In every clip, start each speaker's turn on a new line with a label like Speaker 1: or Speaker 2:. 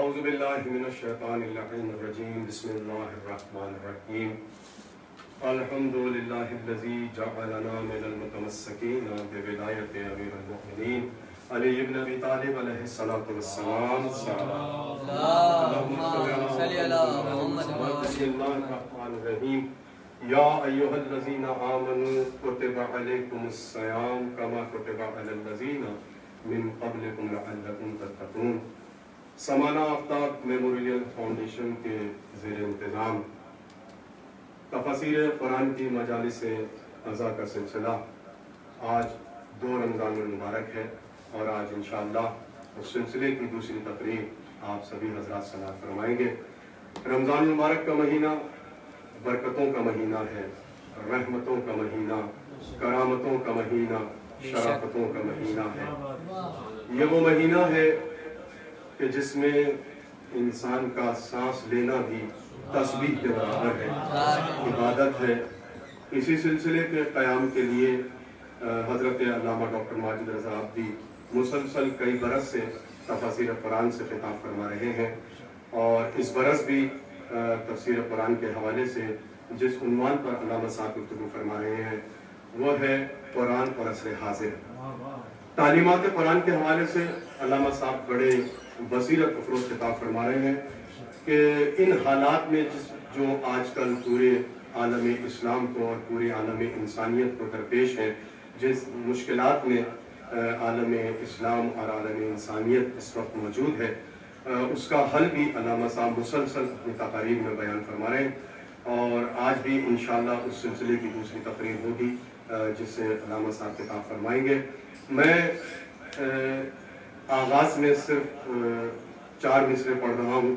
Speaker 1: اعوذ باللہ من الشیطان اللعین الرجیم بسم اللہ الرحمن الرحیم الحمد للہ الذی جعلنا من المتمسکین بولایت امیر المؤمنین علی ابن ابی طالب علیہ الصلاۃ والسلام اللہم صلی علی محمد بسم اللہ الرحمن الرحیم یا ایھا الذین آمنوا کتب علیکم الصیام کما کتب علی الذین من قبلکم لعلکم تتقون۔ سمانہ آفتاب میموریل فاؤنڈیشن کے زیر انتظام تفاسیر قرآن کی مجالس عزا کا سلسلہ آج 2 رمضان المبارک ہے، اور آج انشاءاللہ اس سلسلے کی دوسری تقریب آپ سبھی حضرات سماعت فرمائیں گے۔ رمضان المبارک کا مہینہ برکتوں کا مہینہ ہے، رحمتوں کا مہینہ، کرامتوں کا مہینہ، شرافتوں کا مہینہ ہے۔ یہ وہ مہینہ ہے کہ جس میں انسان کا سانس لینا بھی تسبیح کے برابر ہے، عبادت ہے۔ اسی سلسلے کے قیام کے لیے حضرت علامہ ڈاکٹر ماجد رضا عابدی مسلسل کئی برس سے تفاسیر قرآن سے خطاب فرما رہے ہیں، اور اس برس بھی تفسیر قرآن کے حوالے سے جس عنوان پر علامہ صاحب گفتگو فرما رہے ہیں وہ ہے قرآن اور عصر حاضر۔ تعلیمات قرآن کے حوالے سے علامہ صاحب بڑے بصیرت افروز خطاب فرما رہے ہیں کہ ان حالات میں جو آج کل پورے عالم اسلام کو اور پورے عالم انسانیت کو درپیش ہیں، جس مشکلات میں عالم اسلام اور عالم انسانیت اس وقت موجود ہے، اس کا حل بھی علامہ صاحب مسلسل اپنی تقاریر میں بیان فرما رہے ہیں، اور آج بھی انشاءاللہ اس سلسلے کی دوسری تقریر ہوگی جس سے علامہ صاحب خطاب فرمائیں گے۔ میں آغاز میں صرف 4 مصرے پڑھ رہا ہوں،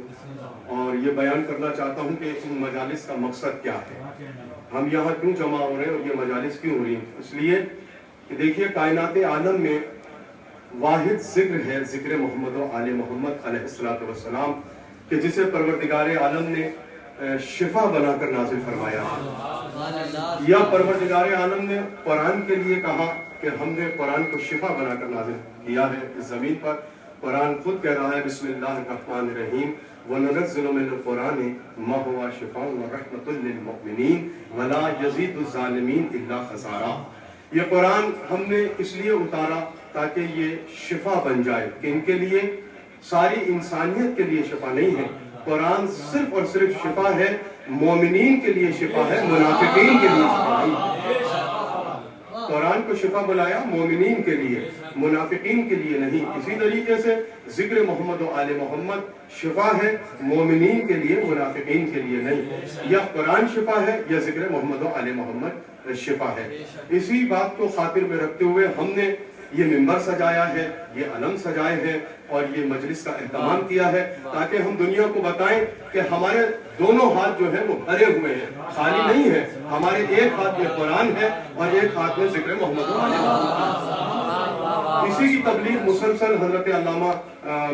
Speaker 1: اور یہ بیان کرنا چاہتا ہوں کہ ان مجالس کا مقصد کیا ہے، ہم یہاں کیوں جمع ہو رہے ہیں اور یہ مجالس کیوں ہو رہی ہیں۔ اس لیے کہ دیکھیے کائنات عالم میں واحد ذکر ہے، ذکر محمد و آل محمد علیہ السلام، کہ جسے پروردگار عالم نے شفا بنا کر نازل فرمایا، یا پروردگار عالم نے قرآن کے لیے کہا کہ ہم نے قرآن کو شفا بنا کر نازل کیا ہے اس زمین پر۔ قرآن خود کہہ رہا ہے بسم اللہ الرحمن الرحیم وَنُنَزِّلُ مِنَ الْقُرْآنِ مَا هُوَ شِفَاءٌ وَرَحْمَةٌ لِّلْمُؤْمِنِينَ وَلَا يَزِيدُ الظَّالِمِينَ إِلَّا خَسَارًا۔ یہ قرآن ہم نے اس لیے اتارا تاکہ یہ شفا بن جائے، کہ ان کے لیے ساری انسانیت کے لیے شفا نہیں ہے، قرآن صرف اور صرف شفا ہے، مومنین کے لیے شفا ہے، منافقین کے لیے شفا نہیں۔ قرآن کو شفا بلایا مومنین کے لیے، منافقین کے لیے نہیں۔ اسی طریقے سے ذکر محمد و آل محمد شفا ہے مومنین کے لیے، منافقین کے لیے نہیں۔ یا قرآن شفا ہے یا ذکر محمد و آل محمد شفا ہے۔ اسی بات کو خاطر میں رکھتے ہوئے ہم نے یہ منبر سجایا ہے، یہ علم سجائے ہیں، اور یہ مجلس کا اہتمام کیا ہے تاکہ ہم دنیا کو بتائیں کہ ہمارے دونوں ہاتھ جو ہیں وہ بھرے ہوئے ہیں، خالی نہیں ہے۔ ہمارے ایک ہاتھ میں قرآن ہے اور ایک ہاتھ میں ذکر محمد و آل محمد۔ اسی کی تبلیغ مسلسل حضرت علامہ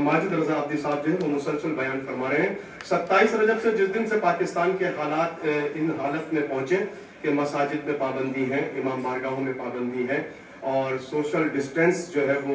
Speaker 1: ماجد رضا عابدی صاحب جو ہے وہ مسلسل بیان فرما رہے ہیں۔ 27 رجب سے جس دن سے پاکستان کے حالات ان حالت میں پہنچے کہ مساجد میں پابندی ہے، امام بارگاہوں میں پابندی ہے، اور سوشل ڈسٹینس جو ہے وہ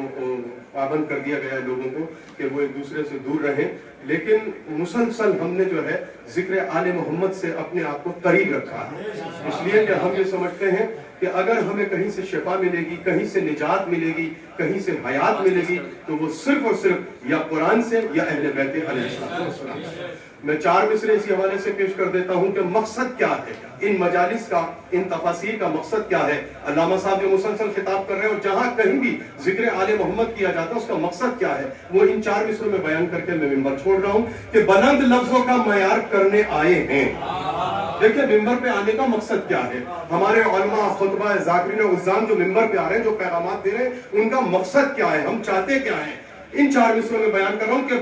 Speaker 1: پابند کر دیا گیا ہے لوگوں کو کہ وہ ایک دوسرے سے دور رہیں، لیکن مسلسل ہم نے جو ہے ذکر آل محمد سے اپنے آپ کو قریب رکھا ہے، اس لیے کہ ہم یہ سمجھتے ہیں کہ اگر ہمیں کہیں سے شفا ملے گی، کہیں سے نجات ملے گی، کہیں سے حیات ملے گی، تو وہ صرف اور صرف یا قرآن سے یا اہل بیت علیہ السلام سے۔ میں 4 مصرے اسی حوالے سے پیش کر دیتا ہوں کہ مقصد کیا ہے ان مجالس کا، ان تفاسیر کا مقصد کیا ہے۔ علامہ صاحب جو مسلسل خطاب کر رہے ہیں، اور جہاں کہیں بھی ذکر آل محمد کیا جاتا ہے اس کا مقصد کیا ہے، وہ ان 4 مصروں میں بیان کر کے میں منبر چھوڑ رہا ہوں کہ بلند لفظوں کا معیار کرنے آئے ہیں۔ دیکھیں منبر پہ آنے کا مقصد کیا ہے۔ ہمارے علماء، خطبہ، ذاکرین عظام جو منبر پہ آ رہے ہیں، جو پیغامات دے رہے ہیں، ان کا مقصد کیا ہے، ہم چاہتے کیا ہیں۔ ان 4 مصروں میں بیان کر رہا ہوں کہ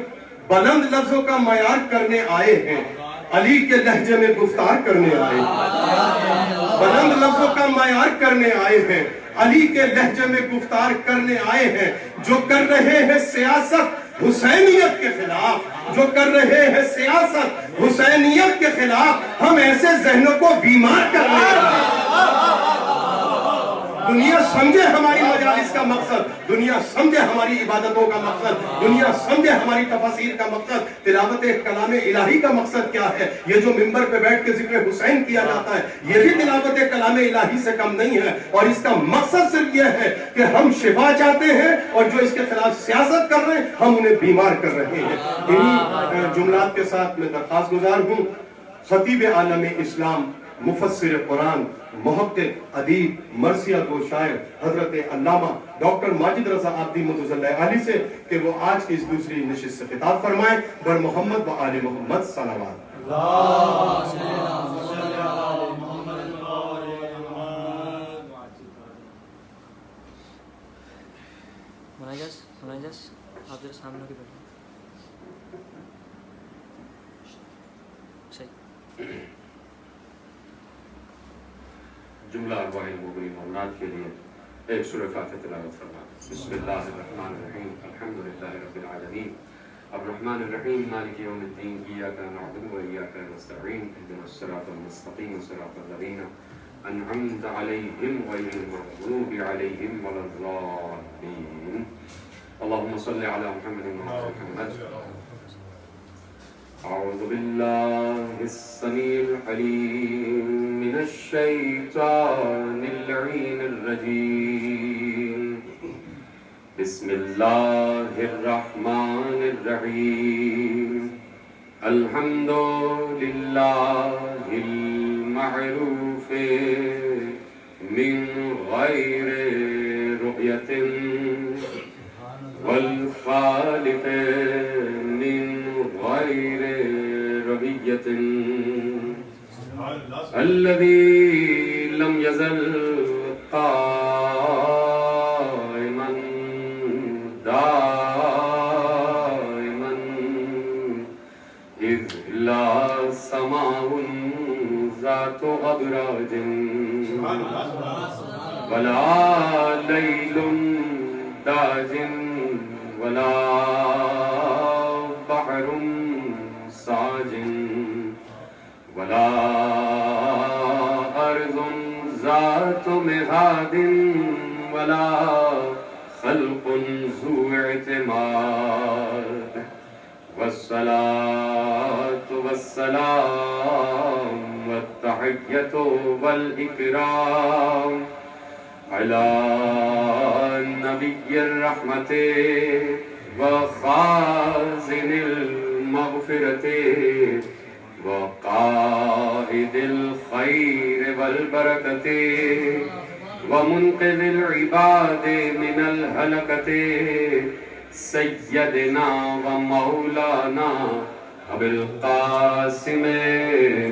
Speaker 1: بلند لفظوں کا معیار کرنے آئے ہیں، علی کے لہجے میں گفتار کرنے آئے ہیں۔ بلند لفظوں کا معیار کرنے آئے ہیں، علی کے لہجے میں گفتار کرنے آئے ہیں۔ جو کر رہے ہیں سیاست حسینیت کے خلاف، جو کر رہے ہیں سیاست حسینیت کے خلاف، ہم ایسے ذہنوں کو بیمار کر رہے ہیں۔ دنیا سمجھے ہماری مجالس کا مقصد، دنیا سمجھے ہماری عبادتوں کا مقصد، دنیا سمجھے ہماری تفاسیر کا مقصد، تلاوت کلام الہی کا مقصد کیا ہے۔ یہ جو منبر پہ بیٹھ کے ذکر حسین کیا جاتا ہے یہ بھی تلاوت کلام الہی سے کم نہیں ہے، اور اس کا مقصد صرف یہ ہے کہ ہم شفا چاہتے ہیں اور جو اس کے خلاف سیاست کر رہے ہیں ہم انہیں بیمار کر رہے ہیں۔ انہی جملات کے ساتھ میں درخواست گزار ہوں خطیب عالم اسلام، مفسر قرآن، محقق، ادیب، مرثیہ گو شاعر حضرت علامہ ڈاکٹر ماجد رضا عابدی مدظ اللہ علیہ سے کہ وہ آج کی اس دوسری نشست سے خطاب فرمائیں۔ بر محمد و آل محمد صلوات۔
Speaker 2: مناجس آپ ذرا سامنے کے بیٹھے صحیح۔
Speaker 3: جملہ ارواح المؤمنین مومنات کے لیے ایک سورہ فاتحہ تلاوت فرما۔ بسم اللہ الرحمن الرحیم، الحمدللہ رب العالمین، الرحمن الرحیم، مالک یوم الدین، ایاک نعبد و ایاک نستعین، اهدنا الصراط المستقیم، صراط الذین انعمت علیہم غیر المغضوب علیہم ولا الضالین۔ اللهم صل على محمد وعلى محمد۔ اعوذ باللہ السمیع العلیم من الشیطان اللعین الرجیم، بسم اللہ الرحمن الرحیم، الحمد للہ المعروف من غیر رؤیت والخالق من غیر ربیت، الذي لم يزل قائما دائما إذ لا سماء ذات أبراج ولا ليل داج ولا بحر ساج ولا أرض ذات مهاد ولا خلق ذو اعتماد، والصلاة والسلام والتحية والإكرام على نبي الرحمة وخازن المغفرة وقائد الخير والبركة ومنقذ العباد من الهلكة، سيدنا ومولانا أبي القاسم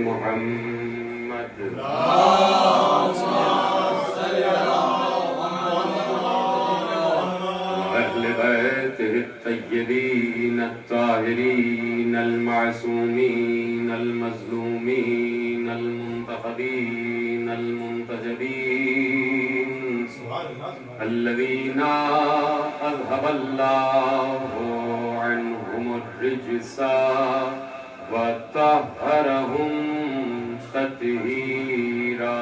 Speaker 3: محمد، وأهل بيته الطيبين الطاهرين المعصومين المظلومين المنتخبين المنتجبين، الذين أذهب الله عنهم الرجس وطهرهم تطهيرا۔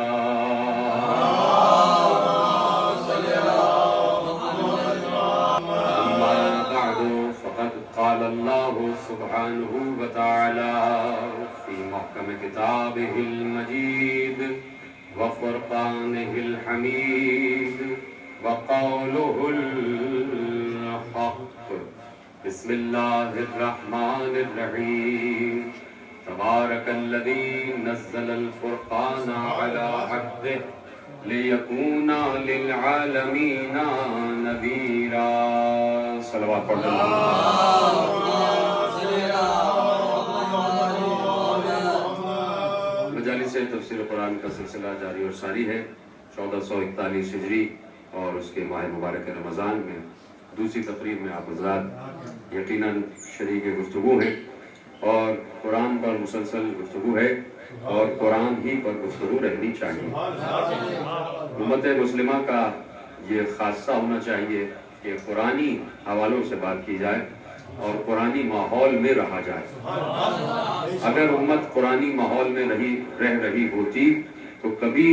Speaker 3: أما بعد فقد قال الله سبحانه وتعالى في محكم كتابه المجيد وفرقانه الحميد وقوله الحق، بسم الله الرحمن الرحيم، تبارك الذي نزل الفرقان على عبده ليكون للعالمين نذيرا۔ صلوات پڑھ لیں۔ مجالس تفسیر قرآن کا سلسلہ جاری اور ساری ہے۔ 1441 ہجری اور اس کے ماہ مبارک رمضان میں دوسری تقریب میں آپ حضرات یقیناً شریک گفتگو ہیں، اور قرآن پر مسلسل گفتگو ہے اور قرآن ہی پر گفتگو رہنی چاہیے۔ امت مسلمہ کا یہ خاصہ ہونا چاہیے کہ قرآنی حوالوں سے بات کی جائے اور قرآنی ماحول میں رہا جائے۔ اگر امت قرآنی ماحول میں رہ رہی ہوتی تو کبھی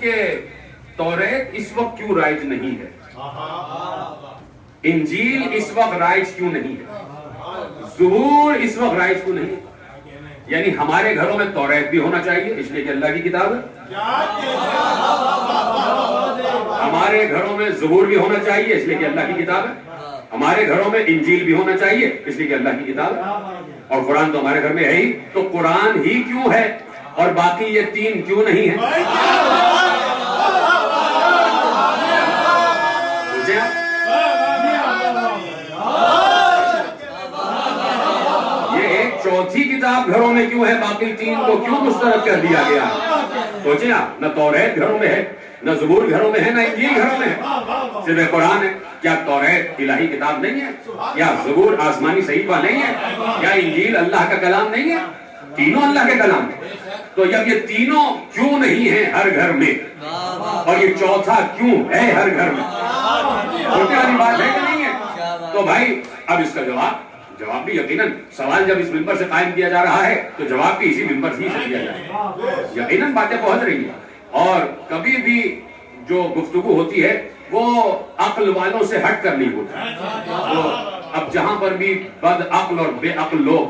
Speaker 3: کہ توریت اس وقت کیوں رائج نہیں ہے؟ انجیل اس وقت رائج کیوں نہیں ہے؟ زبور اس وقت رائج کیوں نہیں ہے؟ یعنی ہمارے گھروں میں توریت بھی ہونا چاہیے اس لیے کہ اللہ کی کتاب ہے، ہمارے گھروں میں زبور بھی ہونا چاہیے اس لیے کہ اللہ کی کتاب ہے، ہمارے گھروں میں انجیل بھی ہونا چاہیے اس لیے کہ اللہ کی کتاب ہے، اور قرآن تو ہمارے گھر میں ہے ہی، تو قرآن ہی کیوں ہے اور باقی یہ تین کیوں نہیں ہے؟ یہ ایک چوتھی کتاب گھروں میں کیوں ہے، باقی تین کو کیوں مسترد کر دیا گیا؟ سوچیں آپ، نہ توریت گھروں میں ہے، نہ زبور گھروں میں ہے، نہ انجیل گھروں میں ہے، صرف قرآن ہے۔ کیا توریت الہی کتاب نہیں ہے؟ یا زبور آسمانی صحیفہ نہیں ہے؟ یا انجیل اللہ کا کلام نہیں ہے؟ تینوں اللہ کے کلام ہے۔ تو جب یہ تینوں کیوں نہیں ہیں ہر گھر میں، اور یہ چوتھا کیوں ہے ہر گھر میں، چھوٹی والی بات ہے کہ نہیں ہے؟ تو بھائی اب اس کا جواب بھی یقیناً، سوال جب اس ممبر سے قائم کیا جا رہا ہے تو جواب بھی اسی ممبر سے دیا جائے گا۔ یقیناً باتیں پہنچ رہی ہیں، اور کبھی بھی جو گفتگو ہوتی ہے وہ عقل والوں سے ہٹ کر نہیں ہوتی۔ تو اب جہاں پر بھی بد عقل اور بے عقل لوگ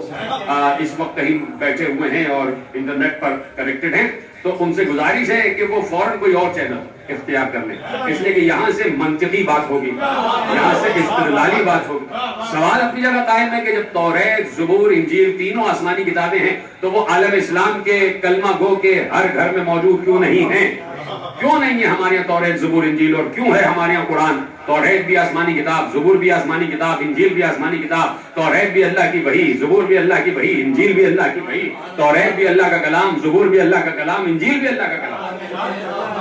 Speaker 3: اس وقت کہیں بیٹھے ہوئے ہیں اور انٹرنیٹ پر کنیکٹڈ ہیں، تو ان سے گزارش ہے کہ وہ فوراً کوئی اور چینل اختیار کر لیں، اس لیے کہ یہاں سے منطقی بات ہوگی، یہاں سے استدلالی بات ہوگی۔ سوال اپنی جگہ قائم ہے کہ جب توریت، زبور، انجیل تینوں آسمانی کتابیں ہیں تو وہ عالم اسلام کے کلمہ گو کے ہر گھر میں موجود کیوں نہیں ہیں؟ کیوں نہیں ہے ہمارے یہاں توریت، زبور، انجیل، اور کیوں ہے ہمارے یہاں قرآن؟ توریت بھی آسمانی کتاب، زبور بھی آسمانی کتاب، انجیل بھی آسمانی کتاب، توریت بھی اللہ کی وحی، زبور بھی اللہ کی وحی، انجیل بھی اللہ کی وحی، توریت بھی اللہ کا کلام، زبور بھی اللہ کا کلام، انجیل بھی اللہ کا کلام۔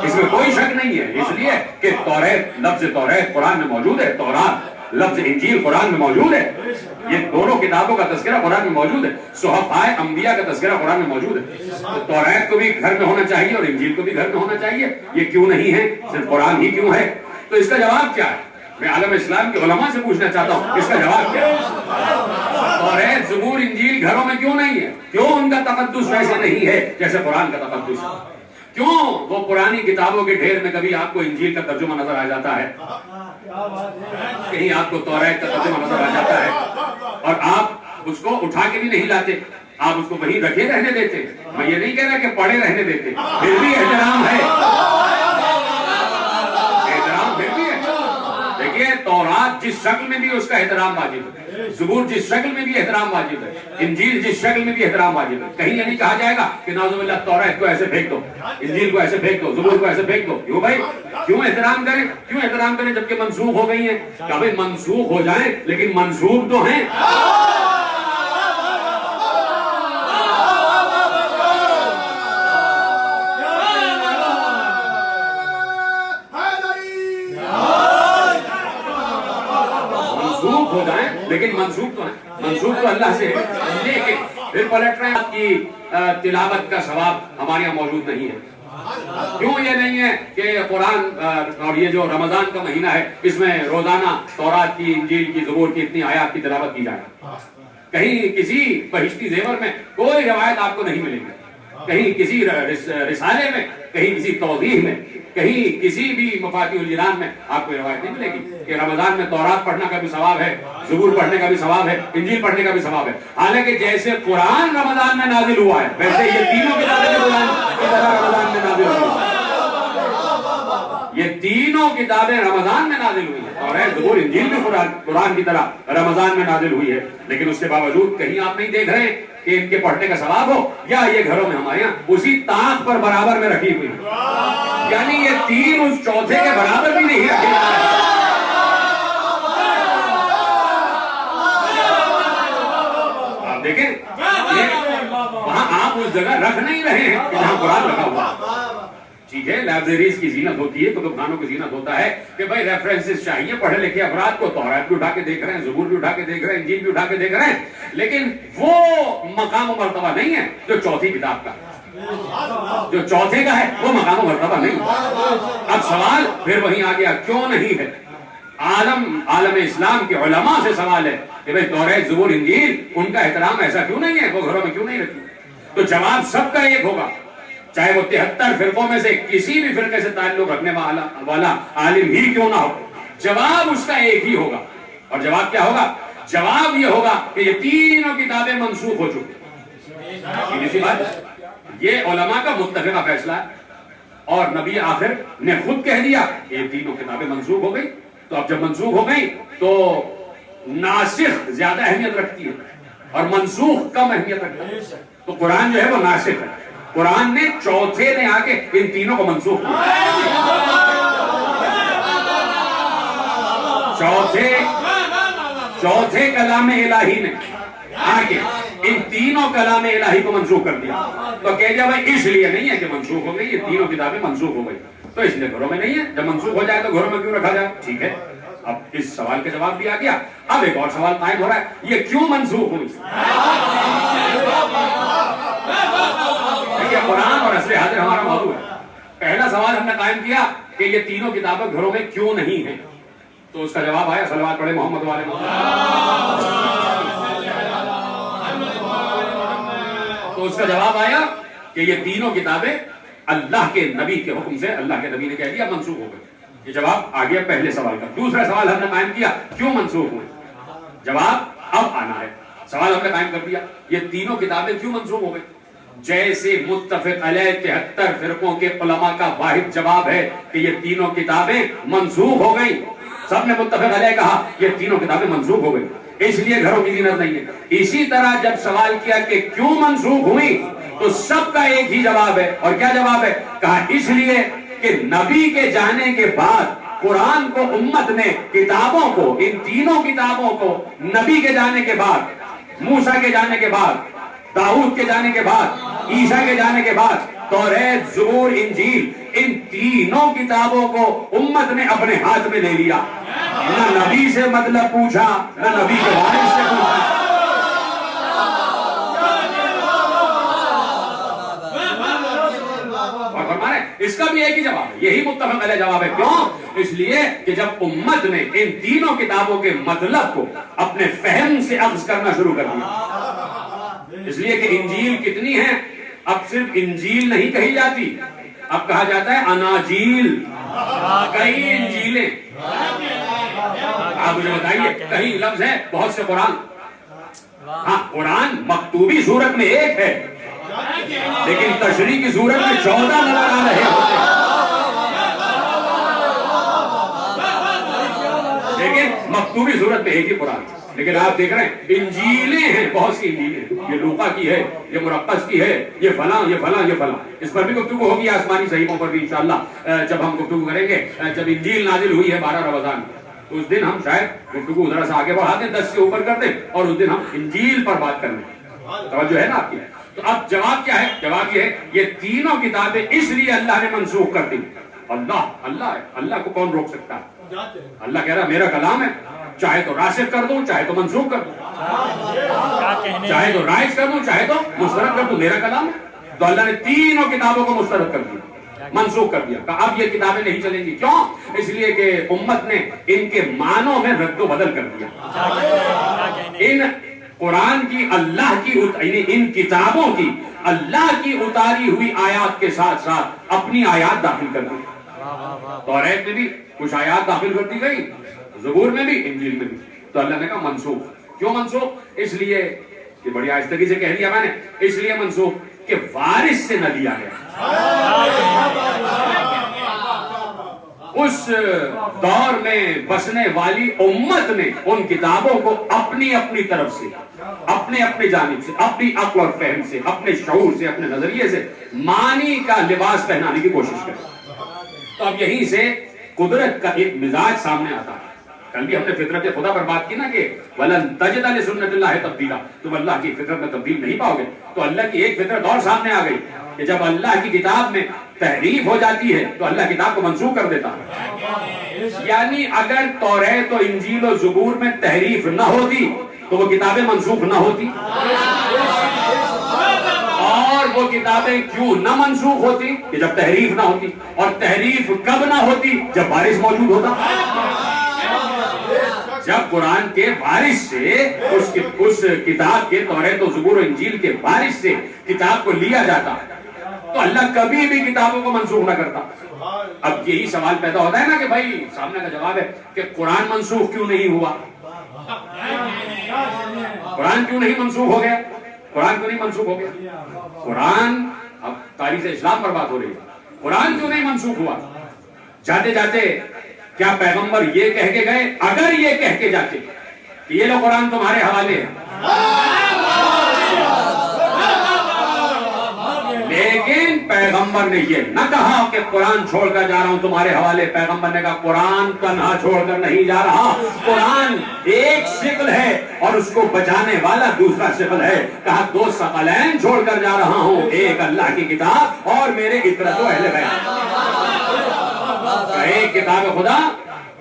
Speaker 3: اس میں کوئی شک نہیں ہے، اس لیے کہ توریت، لفظ توریت قرآن میں موجود ہے، تورات لفظ انجیل قرآن میں موجود ہے، یہ دونوں کتابوں کا تذکرہ قرآن میں موجود ہے، صحفائے انبیاء کا تذکرہ قرآن میں موجود ہے۔ تو توریت کو بھی گھر میں ہونا چاہیے اور انجیل کو بھی گھر میں ہونا چاہیے، یہ کیوں نہیں ہے؟ صرف قرآن ہی کیوں ہے؟ تو اس کا جواب کیا ہے؟ میں عالم اسلام کے علماء سے پوچھنا چاہتا ہوں، اس کا جواب کیا ہے؟ توریت، زبور، انجیل گھروں میں کیوں نہیں ہے؟ کیوں ان کا تقدس ویسے نہیں ہے جیسے قرآن کا تقدس ہے؟ کیوں وہ پرانی کتابوں کے ڈھیر میں کبھی آپ کو انجیل کا ترجمہ نظر آ جاتا ہے، کہیں آپ کو توریت کا ترجمہ نظر آ جاتا ہے، اور آپ اس کو اٹھا کے بھی نہیں لاتے، آپ اس کو وہیں رکھے رہنے دیتے؟ میں یہ نہیں کہہ رہا کہ پڑے رہنے دیتے، پھر بھی احترام ہے، احترام پھر بھی ہے۔ دیکھیے تورات جس شکل میں بھی اس کا احترام واجب ہے، زبور جس شکل میں بھی احترام واجب ہے، انجیل جس شکل میں بھی احترام واجب ہے۔ کہیں یہ نہیں کہا جائے گا کہ نعوذ باللہ توریت کو ایسے پھینک دو، انجیل کو ایسے پھینک دو، زبور کو ایسے پھینک دو۔ کیوں بھائی؟ کیوں احترام کریں؟ کیوں احترام کریں جبکہ منسوخ ہو گئی ہیں؟ کہ بھائی منسوخ ہو جائیں لیکن منسوخ تو ہیں۔ منسوخ ہو جائیں لیکن منسوخ تو ہے، منسوخ تو اللہ سے ہے، لیکن پھر پلٹ رہے ہیں کی تلاوت کا ثواب ہمارے یہاں موجود نہیں ہے۔ کیوں یہ نہیں ہے کہ قرآن اور یہ جو رمضان کا مہینہ ہے اس میں روزانہ تورات کی، انجیل کی، زبور کی اتنی آیات کی تلاوت کی جائے؟ کہیں کسی بہشتی زیور میں کوئی روایت آپ کو نہیں ملے گی، کہیں کسی رسالے میں، کہیں کسی توضیح میں، کہیں کسی بھی مفاتیح الجنان میں آپ کو روایت نہیں ملے گی کہ رمضان میں تورات پڑھنے کا بھی ثواب ہے، زبور پڑھنے کا بھی ثواب ہے، انجیل پڑھنے کا بھی ثواب ہے۔ حالانکہ جیسے قرآن رمضان میں نازل ہوا ہے ویسے یہ تینوں کتابیں رمضان میں نازل ہوئی ہیں، یہ تینوں کتابیں رمضان میں نازل ہوئی ہیں، اور زبور، انجیل بھی قرآن کی طرح رمضان میں نازل ہوئی ہے، لیکن اس کے باوجود کہیں آپ نہیں دیکھ رہے ہیں کہ ان کے پڑھنے کا ثواب ہو، یا یہ گھروں میں ہمارے یہاں اسی طاق پر برابر میں رکھی ہوئی ہے، یعنی یہ تین اس چوتھے کے برابر بھی نہیں رکھے جا رہے۔ آپ دیکھیں وہاں آپ اس جگہ رکھ نہیں رہے ہیں کہ جہاں قرآن رکھا ہوا۔ ٹھیک ہے، لائبریریز کی زینت ہوتی ہے، کتب خانوں کی زینت ہوتا ہے کہ بھائی ریفرنسز چاہیے پڑھے لکھے افراد کو، توریت بھی اٹھا کے دیکھ رہے ہیں، زبور بھی اٹھا کے دیکھ رہے ہیں، انجیل بھی اٹھا کے دیکھ رہے ہیں، لیکن وہ مقام و مرتبہ نہیں ہے جو چوتھی کتاب کا، جو چوتھے کا ہے وہ مقام و مرتبہ نہیں۔ اب سوال پھر وہیں آ گیا، کیوں نہیں ہے؟ عالم اسلام کے علماء سے سوال ہے کہ بھئی توریت، زبور، انجیل ان کا احترام ایسا کیوں نہیں ہے، وہ گھروں میں کیوں نہیں رکھی؟ تو جواب سب کا ایک ہوگا
Speaker 4: چاہے وہ 73 فرقوں میں سے کسی بھی فرقے سے تعلق رکھنے والا عالم ہی کیوں نہ ہو، جواب اس کا ایک ہی ہوگا. اور جواب کیا ہوگا؟ جواب یہ ہوگا کہ یہ تینوں کتابیں منسوخ ہو چکی. اسی بات یہ علماء کا متفقہ فیصلہ ہے، اور نبی آخر نے خود کہہ دیا کہ یہ تینوں کتابیں منسوخ ہو گئی. تو اب جب منسوخ ہو گئی تو ناسخ زیادہ اہمیت رکھتی ہے اور منسوخ کم اہمیت رکھتا ہے. تو قرآن جو ہے وہ ناسخ ہے. قرآن نے چوتھے نے آ کے ان تینوں کو منسوخ کیا. چوتھے کلام الہی نے آ کے ان تینوں کلام الہی کو منسوخ کر دیا. تو کہہ دیا بھائی اس لیے نہیں ہے کہ منسوخ ہو گئی، یہ تینوں کتابیں منسوخ ہو گئی تو اس لیے گھروں میں نہیں ہے. جب منسوخ ہو جائے تو گھروں میں کیوں رکھا جائے؟ ٹھیک ہے، اب اس سوال کا جواب بھی آ گیا. اب ایک اور سوال قائم ہو رہا ہے، یہ کیوں منسوخ ہوئی؟ دیکھیے قرآن اور عصر حاضر ہمارا موضوع ہے. پہلا سوال ہم نے قائم کیا کہ یہ تینوں کتابیں گھروں میں کیوں نہیں ہیں، تو اس کا جواب آیا صلوات پڑھے محمد والے تو اس کا جواب آیا کہ یہ تینوں کتابیں اللہ کے نبی کے حکم سے، اللہ کے نبی نے کہہ دیا منسوخ ہو گئی. یہ جواب آ گیا پہلے سوال کا. دوسرا سوال ہم نے قائم کیا کیوں منسوخ ہوئے، جواب اب آنا ہے. سوال ہم نے قائم کر دیا یہ تینوں کتابیں کیوں منسوخ ہو گئی. جیسے متفق علیہ 73 فرقوں کے علماء کا واحد جواب ہے کہ یہ تینوں کتابیں منسوخ ہو گئی، سب نے متفق علیہ کہا یہ تینوں کتابیں منسوخ ہو گئی اس لیے گھروں کی زینت نہیں ہے. اسی طرح جب سوال کیا کہ کیوں منسوخ ہوئی تو سب کا ایک ہی جواب ہے. اور کیا جواب ہے؟ کہا اس لیے کہ نبی کے جانے کے بعد قرآن کو امت نے کتابوں کو، ان تینوں کتابوں کو نبی کے جانے کے بعد، موسیٰ کے جانے کے بعد، داؤد کے جانے کے بعد، عیسیٰ کے جانے کے بعد، توریت، زبور، انجیل، ان تینوں کتابوں کو امت نے اپنے ہاتھ میں لے لیا. نہ نبی سے مطلب پوچھا، نہ نبی کے وارث سے پوچھا. اور فرمانے اس کا بھی ایک ہی جواب ہے، یہی متفق علیہ جواب ہے. کیوں؟ اس لیے کہ جب امت نے ان تینوں کتابوں کے مطلب کو اپنے فہم سے اخذ کرنا شروع کر دیا. اس لیے کہ انجیل کتنی ہے، اب صرف انجیل نہیں کہی جاتی، اب کہا جاتا ہے اناجیل. کئی انجیلیں، آپ مجھے بتائیے کئی لفظ ہیں، بہت سے قرآن. ہاں قرآن مکتوبی صورت میں ایک ہے لیکن تشریح کی صورت میں 14 نظر آ رہے ہوتے ہیں. لیکن مکتوبی صورت میں ایک ہی قرآن. لیکن آپ دیکھ رہے ہیں انجیلیں ہیں، بہت سی انجیلیں، یہ لوقا کی ہے، یہ مرقس کی ہے، یہ فلاں یہ فلاں یہ فلاں. اس پر بھی گفتگو ہوگی آسمانی صحیفوں پر بھی انشاءاللہ جب ہم گفتگو کریں گے. جب انجیل نازل ہوئی ہے 12 رمضان تو اس دن ہم شاید گفتگو ذرا سا آگے بڑھا دیں، 10 سے اوپر کر دیں اور اس دن ہم انجیل پر بات کر لیں. توجہ ہے نا آپ کی؟ تو اب جواب کیا ہے؟ جواب یہ ہے یہ تینوں کتابیں اس لیے اللہ نے منسوخ کر دی. اللہ ہے، اللہ کو کون روک سکتا ہے؟ اللہ کہہ رہا میرا کلام ہے، چاہے تو راسخ کر دوں چاہے تو منسوخ کر دوں، چاہے تو رائج کر دوں چاہے تو مسترد کر دوں، میرا کلام ہے. تو اللہ نے تینوں کتابوں کو مسترد کر دیا، منسوخ کر دیا. اب یہ کتابیں نہیں چلیں گی. کیوں؟ اس لیے کہ امت نے ان کے معنوں میں رد و بدل کر دیا. ان قرآن کی اللہ کی ان کتابوں کی اللہ کی اتاری ہوئی آیات کے ساتھ ساتھ اپنی آیات داخل کر دی. توریت میں بھی کچھ آیات داخل کر دی گئی، زبور میں بھی، انجیل میں بھی. تو اللہ نے کہا منسوخ. کیوں منسوخ؟ اس لیے کہ بڑی آہستگی سے کہہ دیا میں نے، اس لیے منسوخ کہ وارث سے نہ لیا گیا. اس دور میں بسنے والی امت نے ان کتابوں کو اپنی اپنی طرف سے، اپنے اپنے جانب سے، اپنی عقل اور فہم سے، اپنے شعور سے، اپنے نظریے سے معنی کا لباس پہنانے کی کوشش کریں. تو اب یہیں سے قدرت کا ایک مزاج سامنے آتا ہے. کل بھی ہم نے فطرت خدا پر بات کی نا کہ وَلَن تَجِدَ لِسُنَّتِ اللَّهِ تَبْدِيلًا، تم اللہ کی فطرت میں تبدیل نہیں پاؤ گے. تو اللہ کی ایک فطرت اور سامنے آ گئی کہ جب اللہ کی کتاب میں تحریف ہو جاتی ہے تو اللہ کتاب کو منسوخ کر دیتا ہے. یعنی اگر توریت و انجیل و زبور میں تحریف نہ ہوتی تو وہ کتابیں منسوخ نہ ہوتی. اور وہ کتابیں کیوں نہ منسوخ ہوتی؟ کہ جب تحریف نہ ہوتی. اور تحریف کب نہ ہوتی؟ جب وارث موجود ہوتا. جب قرآن کے وارث سے اس کتاب کے توریت و زبور و انجیل کے وارث سے کتاب کو لیا جاتا تو اللہ کبھی بھی کتابوں کو منسوخ نہ کرتا. اب یہی سوال پیدا ہوتا ہے نا کہ بھائی سامنے کا جواب ہے کہ قرآن منسوخ کیوں نہیں ہوا؟ قرآن کیوں نہیں منسوخ ہو گیا؟ قرآن کیوں نہیں منسوخ ہو گیا؟ قرآن، اب تاریخ اسلام پر بات ہو رہی ہے، قرآن کیوں نہیں منسوخ ہوا؟ جاتے جاتے کیا پیغمبر یہ کہہ کے گئے؟ اگر یہ کہہ کے جاتے کہ یہ لو قرآن تمہارے حوالے ہے، لیکن پیغمبر نے یہ نہ کہا کہ قرآن چھوڑ کر جا رہا ہوں تمہارے حوالے. پیغمبر نے کہا قرآن تنہا چھوڑ کر نہیں جا رہا، قرآن ایک شکل ہے اور اس کو بچانے والا دوسرا شکل ہے. کہا دو ثقلین چھوڑ کر جا رہا ہوں، ایک اللہ کی کتاب اور میرے اطرت و اہل بیت. ایک کتاب خدا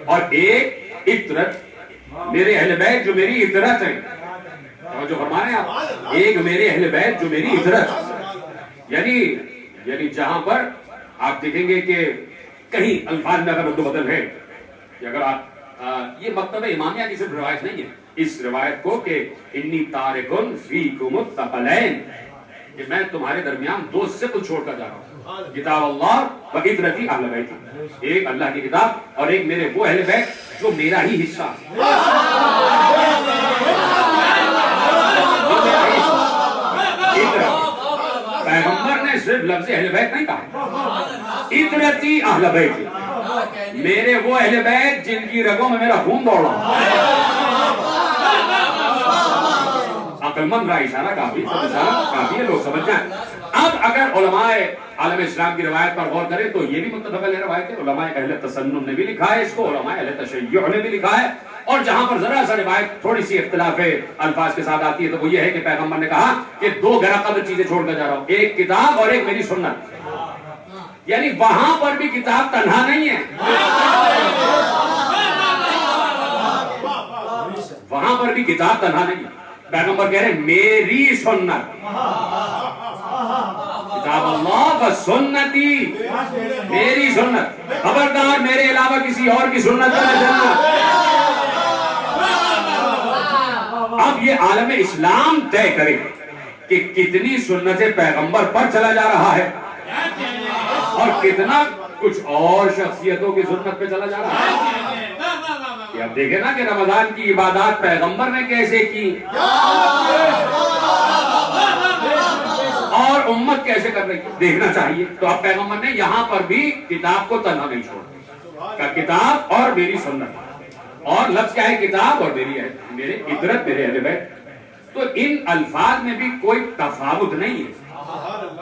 Speaker 4: اور ایک اطرت میرے اہل بیت جو میری اطرت ہے. جو فرما رہے ہیں آپ، ایک میرے اہل بیت جو میری اطرت، یعنی جہاں پر آپ دیکھیں گے کہ کہیں الفاظ میں اگر رد و بدل ہے، اگر آپ یہ مکتب امامیہ کی صرف روایت نہیں ہے، اس روایت کو کہ انی تارکن فیکم الثقلین، کہ میں تمہارے درمیان دو ثقل چھوڑ کر جا رہا ہوں، کتاب اللہ و اطرتی اہل بیت، ایک اللہ کی کتاب اور ایک میرے وہ اہل بیت جو میرا ہی حصہ پیغمبر نے صرف لفظ اہل بیت نہیں کہا، اطرتی اہل بیت، میرے وہ اہل بیت جن کی رگوں میں میرا خون دوڑ رہا. عقل مند رہا اشارہ کافی ہے، لوگ سمجھ جائیں. اب اگر علماء عالم اسلام کی روایت پر غور کریں تو یہ بھی متفق علیہ روایت ہے. علماء اہل تسنن نے بھی لکھا ہے اس کو، علماء اہل تشیع نے بھی لکھا ہے. اور جہاں پر ذرا سا روایت تھوڑی سی اختلاف الفاظ کے ساتھ آتی ہے تو وہ یہ ہے کہ پیغمبر نے کہا کہ دو گرا قدر چیزیں چھوڑ کر جا رہا ہوں، ایک کتاب اور ایک میری سنت. یعنی وہاں پر بھی کتاب تنہا نہیں ہے، وہاں پر بھی کتاب تنہا نہیں ہے. پیغمبر کہہ رہے ہیں میری سنت، کتاب اللہ و سنتی، میری سنت، خبردار میرے علاوہ کسی اور کی سنت پر نہ چلنا. اب یہ عالم اسلام طے کرے کہ کتنی سنت پیغمبر پر چلا جا رہا ہے اور کتنا کچھ اور شخصیتوں کی سنت پہ چلا جا رہا ہے. یہ اب دیکھیں نا کہ رمضان کی عبادات پیغمبر نے کیسے کی اور امت کیسے کر رہی ہے، دیکھنا چاہیے. تو اب پیغمبر نے یہاں پر بھی کتاب کو تنہا نہیں چھوڑا، کہ کتاب اور میری سنت. اور لفظ کیا ہے؟ کتاب اور میرے اطرت میرے اہل بیت. تو ان الفاظ میں بھی کوئی تفاوت نہیں ہے،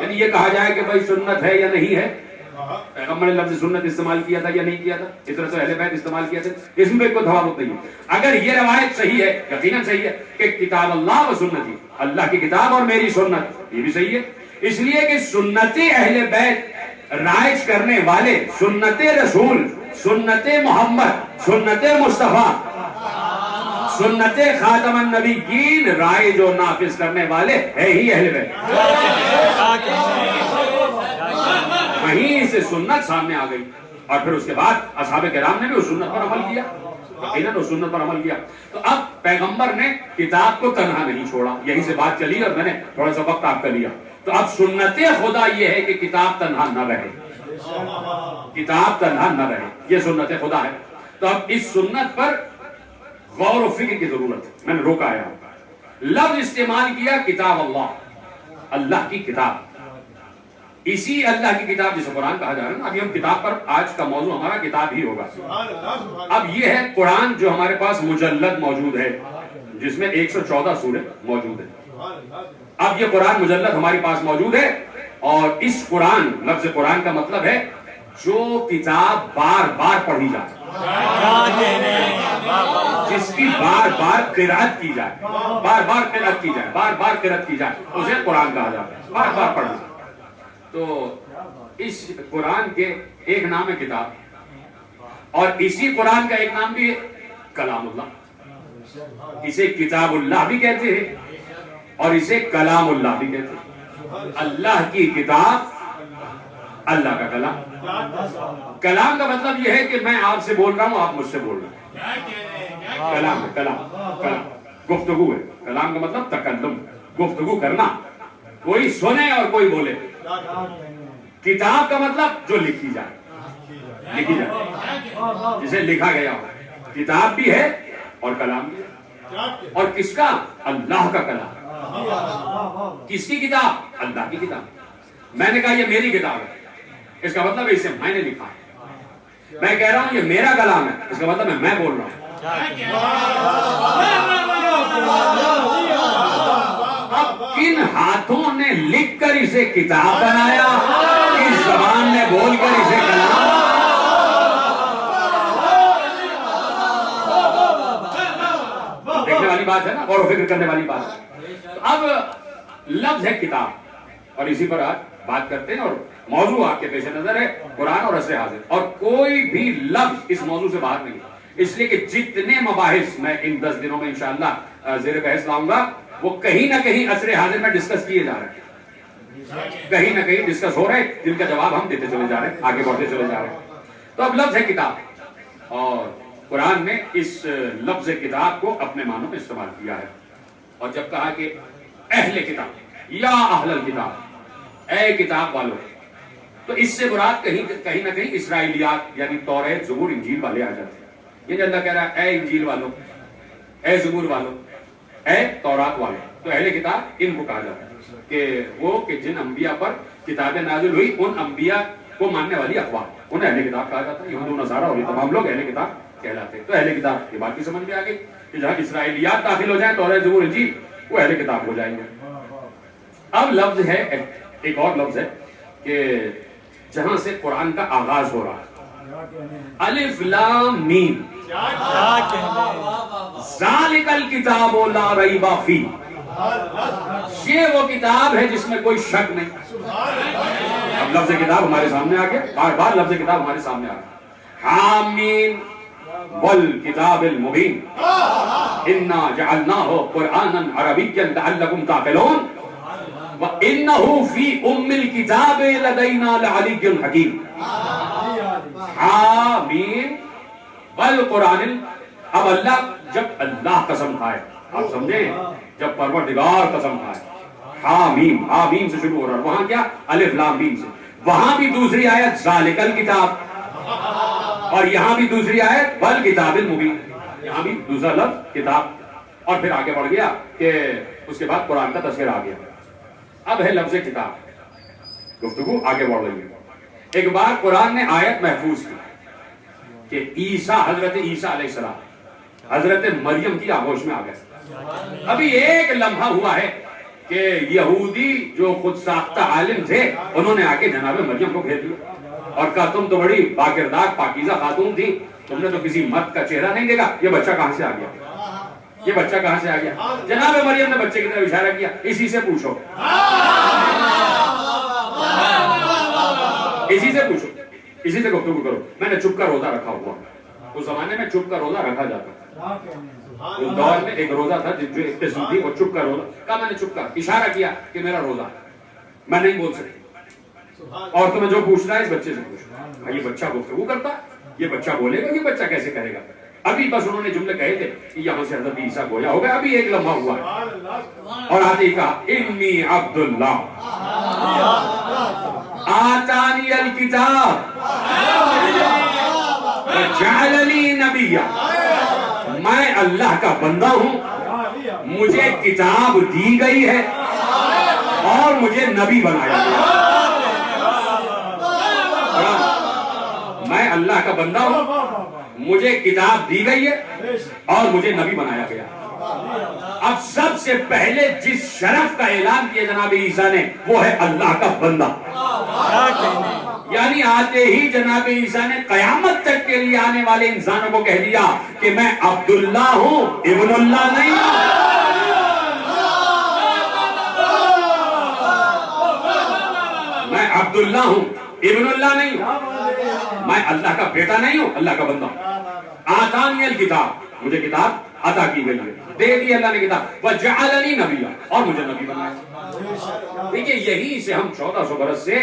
Speaker 4: یعنی یہ کہا جائے کہ بھائی سنت ہے یا نہیں ہے. پیغمبر نے لفظ سنت استعمال کیا تھا یا نہیں کیا تھا، اطرت و اہل بیت استعمال کیا تھا، اس میں کوئی تفاوت نہیں ہے. اگر یہ روایت صحیح ہے، یقیناً صحیح ہے کہ کتاب اللہ و سنتی، اللہ کی کتاب اور میری سنت، یہ بھی صحیح ہے. اس لیے کہ سنت اہل بیت رائج کرنے والے، سنت رسول، سنت محمد، سنت مصطفیٰ، سنت خاتم النبیین رائج و نافذ کرنے والے ہے ہی اہل بیت. وہیں سے سنت سامنے آ گئی اور پھر اس کے بعد اصحاب کرام نے بھی اس سنت پر عمل کیا، یقیناً اس سنت پر عمل کیا. تو اب پیغمبر نے کتاب کو تنہا نہیں چھوڑا. یہیں سے بات چلی اور میں نے تھوڑا سا وقت آپ کا لیا. تو اب سنت خدا یہ ہے کہ کتاب تنہا نہ رہے، کتاب تنہا نہ رہے، یہ سنت خدا ہے. تو اب اس سنت پر غور و فکر کی ضرورت ہے. میں نے روکا ہے، لفظ استعمال کیا کتاب اللہ، اللہ کی کتاب، اسی اللہ کی کتاب جسے قرآن کہا جا رہا ہے نا. ابھی ہم کتاب پر، آج کا موضوع ہمارا کتاب ہی ہوگا. اب یہ ہے قرآن جو ہمارے پاس مجلد موجود ہے، جس میں 114 سورے موجود ہیں. اب یہ قرآن مجلد ہمارے پاس موجود ہے اور اس قرآن، لفظ قرآن کا مطلب ہے جو کتاب بار بار پڑھی جائے، جس کی بار بار قرأت کی جائے، بار بار قرأت کی جائے، بار بار قرأت کی جائے، اسے قرآن کہا جاتا ہے، بار بار پڑھنا. تو اس قرآن کے ایک نام ہے کتاب، اور اسی قرآن کا ایک نام بھی ہے کلام اللہ. اسے کتاب اللہ بھی کہتے ہیں اور اسے کلام اللہ بھی کہتے ہیں. اللہ کی کتاب، اللہ کا کلام. کلام کا مطلب یہ ہے کہ میں آپ سے بول رہا ہوں، آپ مجھ سے بول رہے ہیں. کلام ہے، کلام گفتگو ہے. کلام کا مطلب تکلم، گفتگو کرنا، کوئی سنے اور کوئی بولے. کتاب کا مطلب جو لکھی جائے، لکھی جائے، جسے لکھا گیا ہو. کتاب بھی ہے اور کلام بھی ہے. اور کس کا؟ اللہ کا کلام. کس کی کتاب؟ اللہ کی کتاب. میں نے کہا یہ میری کتاب ہے، اس کا مطلب اسے میں نے لکھا ہے. میں کہہ رہا ہوں یہ میرا کلام ہے، اس کا مطلب میں بول رہا ہوں. اب کن ہاتھوں نے لکھ کر اسے کتاب بنایا، کس زبان نے بول کر اسے کلام. دیکھنے والی بات ہے نا، غور و فکر کرنے والی بات ہے. اب لفظ ہے کتاب، اور اسی پر آج بات کرتے ہیں. اور موضوع آپ کے پیش نظر ہے قرآن اور عصر حاضر، اور کوئی بھی لفظ اس موضوع سے باہر نہیں، اس لیے کہ جتنے مباحث میں ان 10 دنوں میں انشاءاللہ زیر بحث لاؤں گا وہ کہیں نہ کہیں عصر حاضر میں ڈسکس کیے جا رہے ہیں، کہیں نہ کہیں ڈسکس ہو رہے ہیں، جن کا جواب ہم دیتے چلے جا رہے ہیں، آگے بڑھتے چلے جا رہے ہیں. تو اب لفظ ہے کتاب، اور قرآن نے اس لفظ کتاب کو اپنے معنوں میں استعمال کیا ہے. اور جب کہا کہ اہل کتاب یا اہل الکتاب، اے کتاب والوں، تو اس سے مراد کہیں نہ کہیں اسرائیلیات یعنی توریت، زبور، انجیل والے آ جاتے ہیں. یہ اللہ کہہ رہا ہے اے انجیل والوں، اے زبور والوں، اے تورات والوں. تو اہل کتاب ان کو کہا جاتا ہے کہ وہ کہ جن انبیاء پر کتابیں نازل ہوئی، ان انبیاء کو ماننے والی اقوام، انہیں اہل کتاب کہا جاتا ہے. یہود و نصارہ اور یہ تمام لوگ اہل کتاب کہلاتے ہیں. تو اہل کتاب یہ بات کی سمجھ میں آ گئی کہ جہاں اسرائیلیات داخل ہو جائیں توریت، زبور، انجیل، وہ اہل کتاب ہو جائیں گے. اب لفظ ہے ایک اور لفظ ہے کہ جہاں سے قرآن کا آغاز ہو رہا ہے، الف لام میم، ذالک الکتاب لا ریب فیہ. یہ وہ کتاب ہے جس میں کوئی شک نہیں. اب لفظ کتاب ہمارے سامنے آ گیا، بار بار لفظ کتاب ہمارے سامنے آ گیا. حامیم والکتاب المبین انا جعلناہ قرآنا عربیا لعلکم تعقلون وَإِنَّهُ فِي أُمِّ الْكِتَابِ لَدَيْنَا لَعَلِيٌّ حَكِيمٌ. حامیم والقرآن. اب اللہ، جب اللہ قسم کھائے، آپ سمجھیں، جب پروردگار قسم کھائے، حامیم، حامیم سے شروع ہو رہا ہے. وہاں کیا؟ الف لام میم سے. وہاں بھی دوسری آیت ذالک الکتاب، اور یہاں بھی دوسری آیت والکتاب المبین. یہاں بھی دوسرا لفظ کتاب، اور پھر آگے بڑھ گیا کہ اس کے بعد قرآن کا تذکرہ آ گیا. اب ہے لفظ کتاب. گفتگو آگے بڑھ رہی ہے. ایک بار قرآن نے آیت محفوظ کی کہ عیسیٰ، حضرت عیسیٰ علیہ السلام حضرت مریم کی آغوش میں آ گئے. ابھی ایک لمحہ ہوا ہے کہ یہودی جو خود ساختہ عالم تھے، انہوں نے آ کے جناب مریم کو گھیر دیا اور کہا تم تو بڑی باکردار پاکیزہ خاتون تھی، تم نے تو کسی مرد کا چہرہ نہیں دیکھا، یہ بچہ کہاں سے آ گیا؟ یہ بچہ کہاں سے آ گیا؟ جناب مریم نے بچے کی طرف اشارہ کیا، اسی سے پوچھو، اسی سے پوچھو، اسی سے گفتگو کرو. میں نے چپ کا روزہ رکھا ہوا. اس زمانے میں چپ کا روزہ رکھا جاتا تھا. اس دور میں ایک روزہ تھا جو ایک قسم تھی، وہ چپ کا روزہ. کہا میں نے چپ کا اشارہ کیا کہ میرا روزہ، میں نہیں بول سکتی، اور تمہیں جو پوچھنا ہے اس بچے سے پوچھو. یہ بچہ گفتگو کرتا، یہ بچہ بولے گا، یہ بچہ کیسے کہے گا؟ ابھی بس انہوں نے جملے کہے تھے کہ یہاں سے حضرت عیسیٰ گویا ہو گیا. ابھی ایک لمحہ ہوا ہے اور آتے ہی کہا انی عبداللہ آتانی الکتاب وجعلنی نبیا. میں اللہ کا بندہ ہوں، مجھے کتاب دی گئی ہے اور مجھے نبی بنایا گیا. میں اللہ کا بندہ ہوں، مجھے کتاب دی گئی ہے اور مجھے نبی بنایا گیا. اب سب سے پہلے جس شرف کا اعلان کیا جناب عیسیٰ نے، وہ ہے اللہ کا بندہ. یعنی آتے ہی جناب عیسیٰ نے قیامت تک کے لیے آنے والے انسانوں کو کہہ دیا کہ میں عبداللہ ہوں، ابن اللہ نہیں ہوں. میں عبداللہ ہوں، ابن اللہ نہیں ہوں. میں اللہ کا بیٹا نہیں ہوں، اللہ کا بندہ ہوں. آتانی الکتاب، مجھے کتاب عطا کی گئی ہے، دے دی اللہ نے کتاب. وجعلنی نبیا، اور مجھے نبی بنایا. دیکھیے یہی سے ہم 1400 برس سے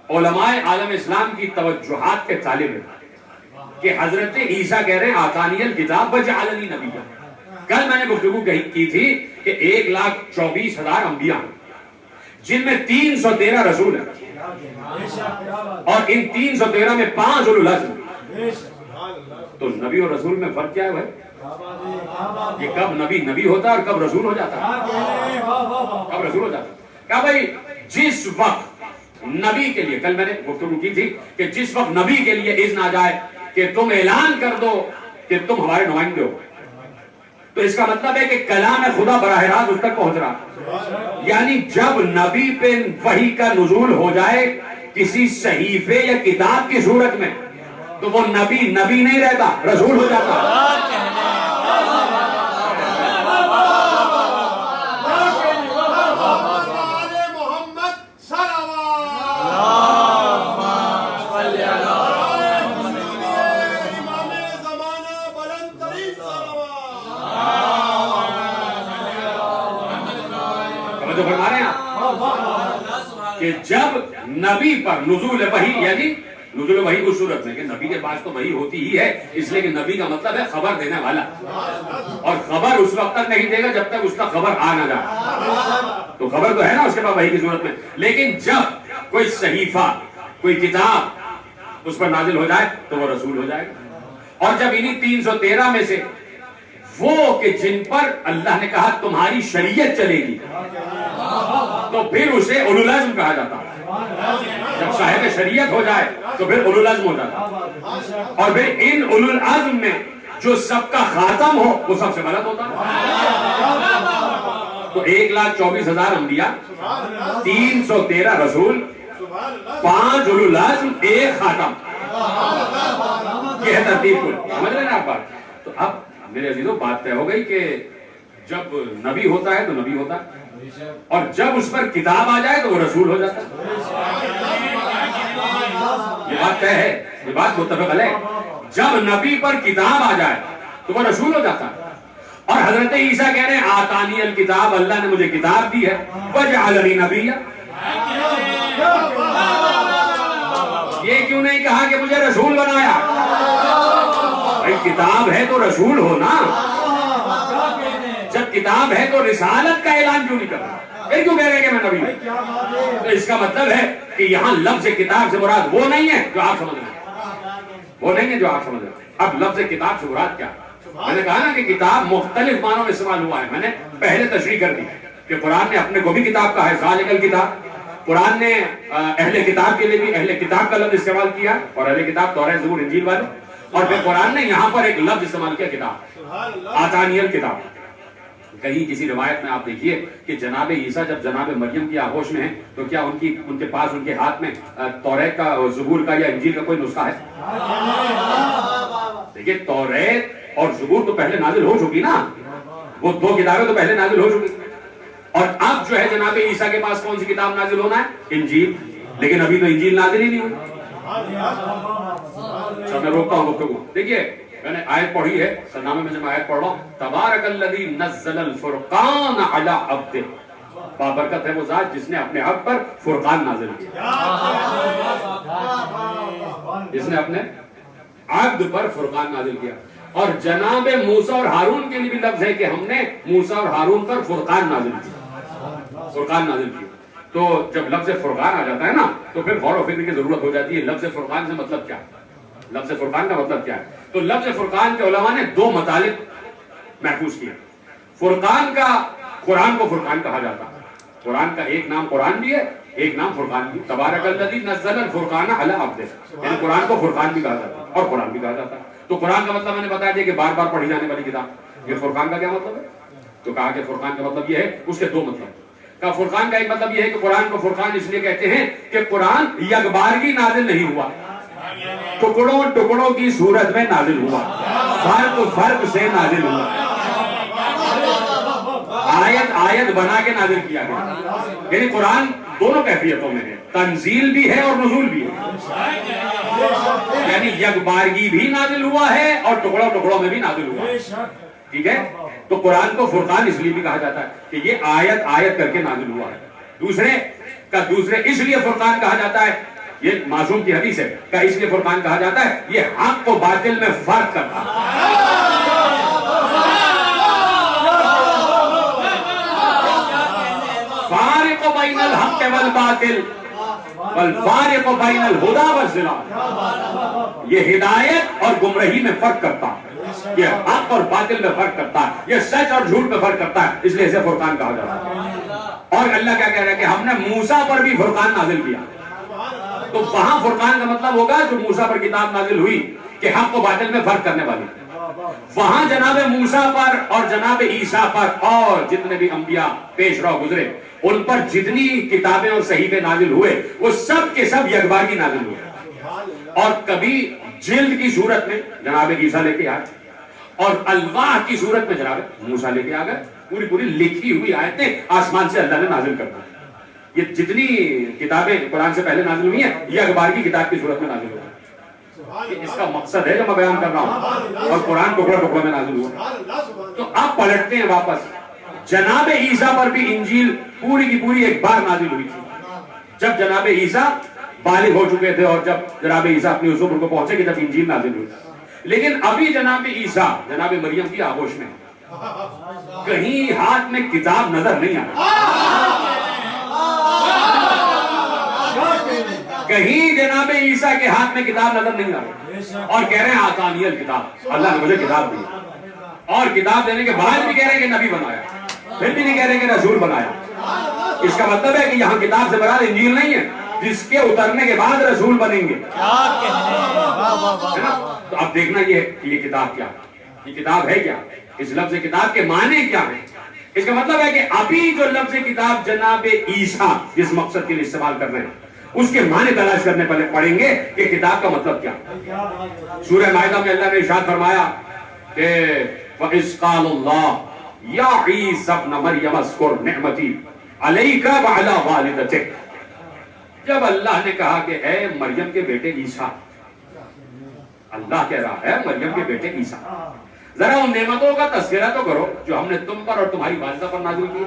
Speaker 4: علماء عالم اسلام کی توجہات کے طالب ہیں کہ حضرت عیسیٰ کہہ رہے ہیں آتانی الکتاب وجعلنی نبیا. کل میں نے گفتگو کی تھی کہ 1,24,000 انبیاء ہیں، جن میں 313 رسول ہیں. اور ان 313 میں 5 اولو العزم. تو نبی اور رسول میں فرق کیا ہے بھائی؟ یہ کب نبی ہوتا ہے اور کب رسول ہو جاتا ہے؟ کب رسول ہو جاتا ہے؟ کہا بھائی جس وقت نبی کے لیے، کل میں نے گفتگو کی تھی کہ جس وقت نبی کے لیے اذن آ جائے کہ تم اعلان کر دو کہ تم ہمارے نمائندے ہو، تو اس کا مطلب ہے کہ کلام خدا براہ راست اس تک پہنچ رہا. یعنی جب نبی پہ وحی کا نزول ہو جائے کسی صحیفے یا کتاب کی صورت میں، تو وہ نبی نہیں رہتا، رسول ہو جاتا. جو فرما رہے ہیں آپ کہ جب نبی پر نزول وحی، یعنی نزول وحی اس صورت میں کہ نبی کے پاس تو وحی ہوتی ہی ہے، اس لیے کہ نبی کا مطلب ہے خبر دینے والا، اور خبر اس وقت تک نہیں دے گا جب تک اس کا خبر آ نہ جائے. تو خبر تو ہے نا اس کے بعد وحی کی صورت میں، لیکن جب کوئی صحیفہ، کوئی کتاب اس پر نازل ہو جائے تو وہ رسول ہو جائے گا. اور جب انہی 313 میں سے وہ کہ جن پر اللہ نے کہا تمہاری شریعت چلے گی، تو پھر اسے اولو العزم کہا جاتا. جب صاحب شریعت ہو جائے تو پھر اولو العزم ہو جاتا. اور پھر ان اولو العزم میں جو سب کا خاتم ہو وہ سب سے غلط ہوتا. تو 1,24,000 انبیاء، 313 رسول، 5 اولو العزم، 1 خاتم. یہ ہے ترتیب کل. سمجھ رہے ہیں آپ بات؟ تو اب میرے عزیزوں بات طے ہو گئی کہ جب نبی ہوتا ہے تو نبی ہوتا ہے، اور جب اس پر کتاب آ جائے تو وہ رسول ہو جاتا ہے. یہ بات طے ہے، یہ بات متفق علیہ. جب نبی پر کتاب آ جائے تو وہ رسول ہو جاتا ہے. اور حضرت عیسیٰ کہہ رہے ہیں آتانی الکتاب، اللہ نے مجھے کتاب دی ہے، وجعلنی نبیّا. یہ کیوں نہیں کہا کہ مجھے رسول بنایا؟ بھائی کتاب ہے تو رسول ہو نا. جب کتاب ہے تو رسالت کا اعلان کیوں نہیں کرنا؟ پھر کیوں کہہ رہے ہیں کہ میں نبی ہوں؟ تو اس کا مطلب ہے کہ یہاں لفظ کتاب سے مراد وہ نہیں ہے جو آپ سمجھ رہے ہیں، وہ نہیں ہے جو آپ سمجھ رہے ہیں. اب لفظ کتاب سے مراد کیا؟ میں نے کہا نا کہ کتاب مختلف معنوں میں استعمال ہوا ہے. میں نے پہلے تشریح کر دی کہ قرآن نے اپنے کو بھی کتاب کہا ہے، ذالک الکتاب. قرآن نے اہل کتاب کے لیے بھی اہل کتاب کا لفظ استعمال کیا، اور اہل کتاب توریت زبور انجیل والے. اور پھر قرآن نے یہاں پر ایک لفظ استعمال کیا، کتاب، آتانی الکتاب. کہیں کسی روایت میں آپ دیکھیے کہ جناب عیسیٰ جب جناب مریم کی آغوش میں ہیں تو کیا ان کے پاس، ان کے ہاتھ میں توریت کا، زبور کا یا انجیل کا کوئی نسخہ ہے؟ دیکھیے توریت اور زبور تو پہلے نازل ہو چکی نا، وہ 2 کتابیں تو پہلے نازل ہو چکی. اور اب جو ہے جناب عیسیٰ کے پاس کون سی کتاب نازل ہونا ہے؟ انجیل. لیکن ابھی تو انجیل نازل ہی نہیں ہوئی. میں روکتا ہوں گفتگو. دیکھیے میں نے آیت پڑھی ہے سرنامے میں، جب آیت پڑھ رہا ہوں تبارک الذی نزل الفرقان علی عبدہ، بابرکت ہے وہ ذات جس نے اپنے عبد پر فرقان نازل کیا، جس نے اپنے عبد پر فرقان نازل کیا. اور جناب موسیٰ اور ہارون کے لیے بھی لفظ ہے کہ ہم نے موسیٰ اور ہارون پر فرقان نازل کیا، فرقان نازل کیا. تو جب لفظ فرقان آ جاتا ہے نا تو پھر غور و فکر کی ضرورت ہو جاتی ہے. لفظ فرقان سے مطلب کیا؟ لفظ فرقان کا مطلب کیا ہے؟ تو لفظ فرقان کے علماء نے 2 مطالب محفوظ کیا. فرقان کا، قرآن کو فرقان کہا جاتا ہے. قرآن کا ایک نام قرآن بھی ہے، ایک نام فرقان بھی. تبارک الذی نزل الفرقان علی عبدہ، یعنی قرآن کو فرقان بھی کہا جاتا ہے اور قرآن بھی کہا جاتا ہے. تو قرآن کا مطلب میں نے بتا دیا کہ بار بار پڑھی جانے والی کتاب. یہ فرقان کا کیا مطلب ہے؟ تو کہا کہ فرقان کا مطلب یہ ہے، اس کے 2 مطلب. کا فرقان کا ایک مطلب یہ ہے کہ قرآن کو فرقان اس لیے کہتے ہیں کہ قرآن یکبارگی نازل نہیں ہوا، ٹکڑوں ٹکڑوں کی صورت میں نازل ہوا، فرق سے نازل ہوا، آیت آیت بنا کے نازل کیا گیا. یعنی قرآن دونوں کیفیتوں میں ہے، تنزیل بھی ہے اور نزول بھی ہے. یعنی یکبارگی بھی نازل ہوا ہے اور ٹکڑوں ٹکڑوں میں بھی نازل ہوا ہے. ٹھیک ہے؟ تو قرآن کو فرقان اس لیے بھی کہا جاتا ہے کہ یہ آیت آیت کر کے نازل ہوا ہے. دوسرے اس لیے فرقان کہا جاتا ہے، یہ معصوم کی حدیث ہے کہ اس لیے فرقان کہا جاتا ہے یہ حق و باطل میں فرق کرتا ہے. فارق بین الحق والباطل، والفارق بین الہدی والضلال. یہ ہدایت اور گمراہی میں فرق کرتا ہے، یہ حق اور باطل میں فرق کرتا ہے، یہ سچ اور جھوٹ میں فرق کرتا ہے، اس لیے اسے فرقان کہا جاتا ہے. اور اللہ کیا کہہ رہا ہے کہ ہم نے موسیٰ پر بھی فرقان نازل کیا. تو وہاں فرقان کا مطلب ہوگا جو موسیٰ پر کتاب نازل ہوئی کہ حق و باطل میں فرق کرنے والی. وہاں جناب موسیٰ پر اور جناب عیسیٰ پر اور جتنے بھی انبیاء پیش رو گزرے ان پر جتنی کتابیں اور صحیفے نازل ہوئے وہ سب کے سب یکبارگی نازل ہوئے. اور کبھی جلد کی صورت میں جناب عیسیٰ لے کے آئے اور الواح کی صورت میں جناب موسیٰ لے کے آ گئے. پوری پوری لکھی ہوئی آیتیں آسمان سے اللہ نے نازل کر دی. یہ جتنی کتابیں قرآن سے پہلے نازل ہوئی ہیں یہ اخبار کی کتاب کی صورت میں نازل ہوئی. اس کا مقصد ہے جو میں بیان کر رہا ہوں. اور قرآن ٹکڑا ٹکڑا میں نازل ہوا. تو آپ پلٹتے ہیں واپس. جناب عیسیٰ پر بھی انجیل پوری کی پوری ایک بار نازل ہوئی تھی جب جناب عیسیٰ بالغ ہو چکے تھے اور جب جناب عیسیٰ اپنی اس عمر کو پہنچے کہ جب انجیل نازل ہوئی. لیکن ابھی جناب عیسیٰ جناب مریم کی آغوش میں کہیں ہاتھ میں کتاب نظر نہیں آ رہی. کہیں جناب عیسیٰ کے ہاتھ میں کتاب نظر نہیں آ رہی اور کہہ رہے ہیں آتانی الکتاب, اللہ نے مجھے کتاب دی. اور کتاب دینے کے بعد بھی کہہ رہے ہیں کہ نبی بنایا, پھر بھی نہیں کہہ رہے کہ رسول بنایا. اس کا مطلب ہے کہ یہاں کتاب سے مراد انجیل نہیں ہے جس کے اترنے کے بعد رسول بنیں گے. تو اب دیکھنا یہ کتاب کیا ہے, یہ کتاب ہے کیا, اس لفظ کتاب کے معنی کیا ہے. اس کا مطلب ہے کہ ابھی جو لفظ کتاب جناب عیسیٰ جس مقصد کے لیے استعمال کر رہے ہیں اس کے معنی تلاش کرنے پڑیں گے کہ کتاب کا مطلب کیا. سورہ مائدہ میں اللہ نے ارشاد فرمایا کہ وَإِذْ قَالَ اللَّهُ يَا عِيسَى ابْنَ مَرْيَمَ اذْكُرْ نِعْمَتِي عَلَيْكَ وَعَلَىٰ وَالِدَتِكَ. جب اللہ نے کہا کہ اے مریم کے بیٹے عیسیٰ, اللہ کہہ رہا ہے مریم کے بیٹے عیسیٰ, ذرا ان نعمتوں کا تذکرہ تو کرو جو ہم نے تم پر اور تمہاری والدہ پر نازل کی.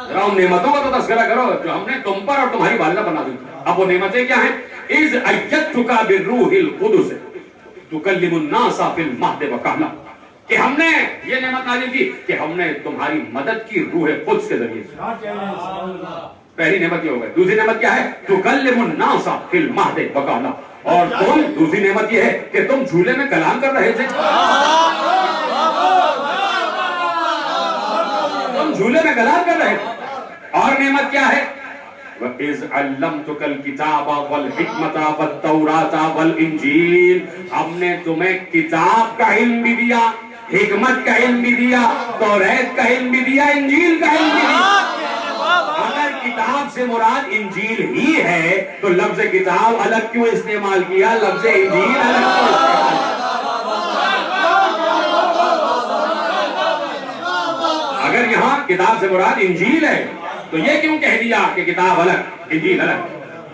Speaker 4: ذرا ان نعمتوں کا تو تذکرہ کرو جو ہم نے تم پر اور تمہاری والدہ پر نازل کی. اب وہ نعمتیں کیا ہیں؟ اذ ایدتک بالروح القدس تکلم الناس فی المہد وکہلا, کہ ہم نے یہ نعمت نازل کی کہ ہم نے تمہاری مدد کی روح قدس کے ذریعے سے. پہلی نعمت یہ ہو گئی. دوسری نعمت کیا ہے؟ تکلم الناس فی المہد وکہلا. اور تم دوسری نعمت یہ ہے کہ تم جھولے میں کلام کر رہے تھے, تم جھولے میں کلام کر رہے تھے. اور نعمت کیا ہے؟ وَإِذْ عَلَّمْتُكَ الْكِتَابَ وَالْحِكْمَةَ وَالتَّوْرَاةَ وَالْإِنْجِيلَ. ہم نے تمہیں کتاب کا علم بھی دیا, حکمت کا علم بھی دیا, توریت کا علم بھی دیا, انجیل کا علم بھی دیا. اگر کتاب سے مراد انجیل ہی ہے تو لفظ کتاب الگ کیوں استعمال کیا, لفظ انجیل الگ کیوں استعمال کیا؟ اگر یہاں کتاب سے مراد انجیل ہے تو یہ کیوں کہہ دیا کہ کتاب الگ انجیل الگ؟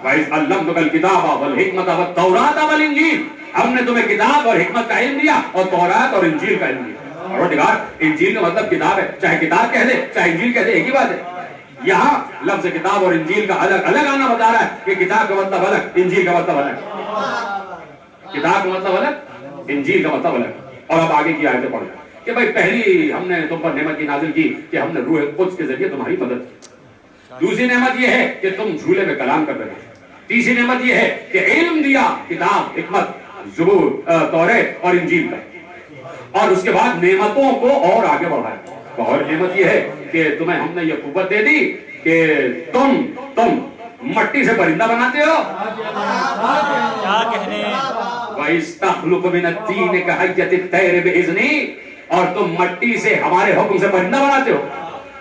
Speaker 4: وَإِذْ عَلَّمْتُكَ الْكِتَابَ وَالْحِكْمَةَ وَالتَّوْرَاةَ وَالْإِنْجِيلَ. ہم نے تمہیں کتاب اور حکمت کا علم دیا اور تورات اور انجیل کا علم دیا. اور انجیل کا مطلب کتاب ہے, چاہے کتاب کہہ دے چاہے انجیل کہہ دے, ایک ہی بات ہے. یہاں لفظ کتاب اور انجیل کا الگ الگ آنا بتا رہا ہے کہ کتاب کا مطلب الگ, انجیل کا مطلب الگ. کتاب کا مطلب الگ, انجیل کا مطلب الگ. اور اب آگے کی آیتیں پڑھیں کہ بھائی پہلی ہم نے تم پر نعمت کی نازل کی کہ ہم نے روح قدس کے ذریعے تمہاری مدد کی. دوسری نعمت یہ ہے کہ تم جھولے میں کلام کر رہے ہیں. تیسری نعمت یہ ہے کہ علم دیا, کتاب, حکمت, زبور, توریت اور انجیل کا. اور اس کے بعد نعمتوں کو اور آگے بڑھایا. اور نعمت یہ ہے کہ تمہیں ہم نے یہ قوت دے دی کہ تم مٹی سے پرندہ بناتے ہو.
Speaker 2: کیا کہنے,
Speaker 4: وَإِسْتَخْلُقُ مِنَ الطِّينِ كَحَيَّةِ الطَّيْرِ بِإِذْنِي, اور تم مٹی سے ہمارے حکم سے پرندہ بناتے ہو.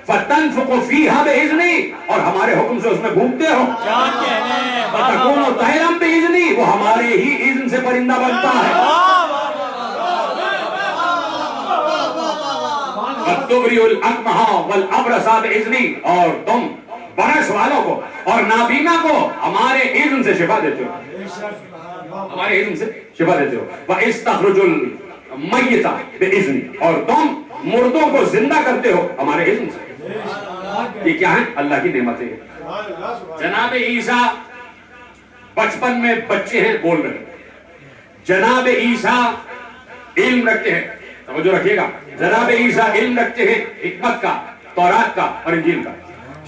Speaker 4: فَتَنْفُقُ فِيهَا بِإِذْنِي, اور ہمارے حکم سے اس میں گھومتے ہو.
Speaker 2: کیا کہنے,
Speaker 4: وَتَكُونُ طَيْرًا بِإِذْنِي, وہ ہمارے ہی اذن سے پرندہ بنتا ہے. وَتُبْرِئُ الْأَكْمَحَ وَالْأَبْرَصَ بِإِذْنِي, اور تم برس والوں کو اور نابینا کو ہمارے اذن سے شفا دیتے ہو, ہمارے اذن سے شفا دیتے ہو. وَإِسْتَخْرُجُ الْمَيِّتَ بِإِذْنِي, اور تم مردوں کو زندہ کرتے ہو ہمارے اذن سے. یہ کیا ہے؟ اللہ کی نعمتیں. جناب عیسیٰ بچپن میں بچے ہیں, بول رہے ہیں. جناب عیسیٰ علم رکھتے ہیں, توجہ رکھیے گا, جناب عیسیٰ علم رکھتے ہیں حکمت کا, تورات کا اور انجیل کا.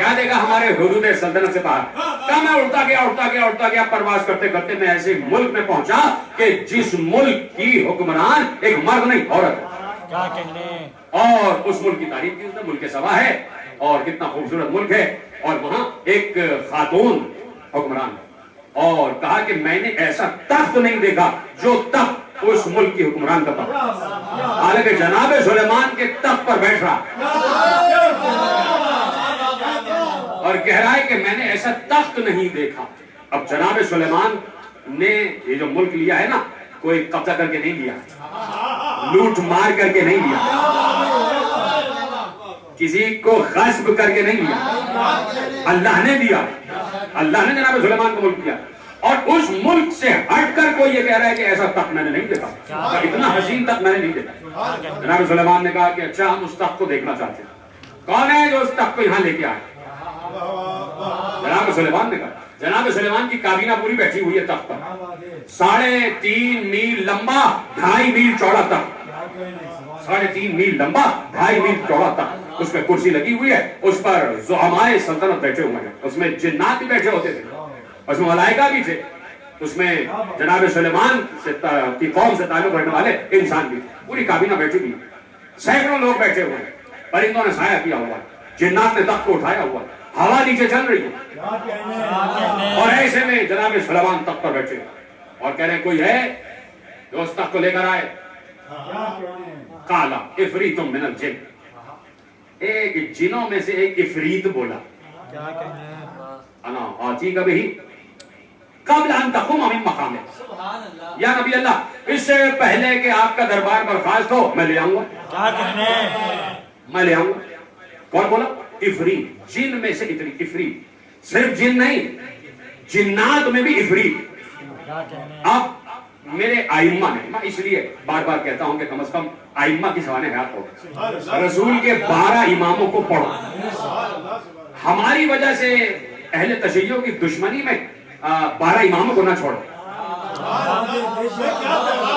Speaker 4: کیا دیکھا ہمارے حدود سلطنت سے باہر؟ کہا میں اڑتا گیا پرواز کرتے کرتے میں ایسے ملک میں پہنچا کہ جس ملک کی حکمران ایک مرد نہیں عورت ہے.
Speaker 2: کیا کہنے.
Speaker 4: اور اس ملک کی تعریف کی اس نے, ملک سبا ہے اور کتنا خوبصورت ملک ہے, اور وہاں ایک خاتون حکمران ہے, اور کہا کہ میں نے ایسا تخت نہیں دیکھا جو تخت اس ملک کی حکمران کا تخت, حالانکہ جناب سلیمان کے تخت پر بیٹھ رہا اور کہہ رہا ہے کہ میں نے ایسا تخت نہیں دیکھا. اب جناب سلیمان نے یہ جو ملک لیا ہے نا, کوئی قبضہ کر کے نہیں لیا, لوٹ مار کر کے نہیں لیا, کسی کو غصب کر کے نہیں لیا, اللہ نے دیا. اللہ نے جناب سلیمان کو ملک دیا, اور اس ملک سے ہٹ کر کوئی یہ کہہ رہا ہے کہ ایسا تخت میں نے نہیں دیکھا, اتنا حسین تخت میں نے نہیں دیکھا. جناب سلیمان نے کہا کہ اچھا ہم اس تخت کو دیکھنا چاہتے ہیں, کون ہے جو اس تخت کو یہاں لے کے آئے؟ جناب سلیمان نے کہا. جناب سلیمان کی کابینہ پوری بیٹھی ہوئی ہے تخت پر, 3.5 میل لمبا 2.5 میل چوڑا تخت, 3.5 میل لمبا 2.5 میل چوڑا تخت, اس میں کرسی لگی ہوئی ہے, اس پر زعمائے سلطنت بیٹھے ہوئے ہیں, اس میں جنات بھی بیٹھے ہوتے تھے, اس میں ملائکہ بھی تھے, اس میں جناب سلیمان کی قوم سے تعلق رکھنے والے انسان بھی تھے, پوری کابینہ بیٹھی ہوئی ہے, سینکڑوں لوگ بیٹھے ہوئے ہیں, پرندوں نے سایہ کیا ہوا ہے, جنات نے تخت کو اٹھایا ہوا ہے, ہوا نیچے چل رہی ہے, اور ایسے میں جناب سلیمان تخت پر بیٹھے اور کہہ رہے ہیں کوئی ہے جو اس تخت کو لے کر آئے؟ قال عفریت من الجن, ایک جنوں میں سے ایک عفریت بولا, انا آتیک بہ قبل ان تقوم من مقامک, یا نبی اللہ اس سے پہلے کہ آپ کا دربار برخاست ہو میں لے آؤں گا.
Speaker 2: کیا کہنے.
Speaker 4: میں لے آؤں گا. کون بولا؟ عفریت, جن میں سے عفریت, صرف جن نہیں, جنات میں بھی عفریت. اب میرے آئمہ نے, میں اس لیے بار بار کہتا ہوں کہ کم از کم آئمہ کی سوانح حیات ہو, رسول کے 12 اماموں کو پڑھو. ہماری وجہ سے اہل تشیع کی دشمنی میں 12 اماموں کو نہ چھوڑو.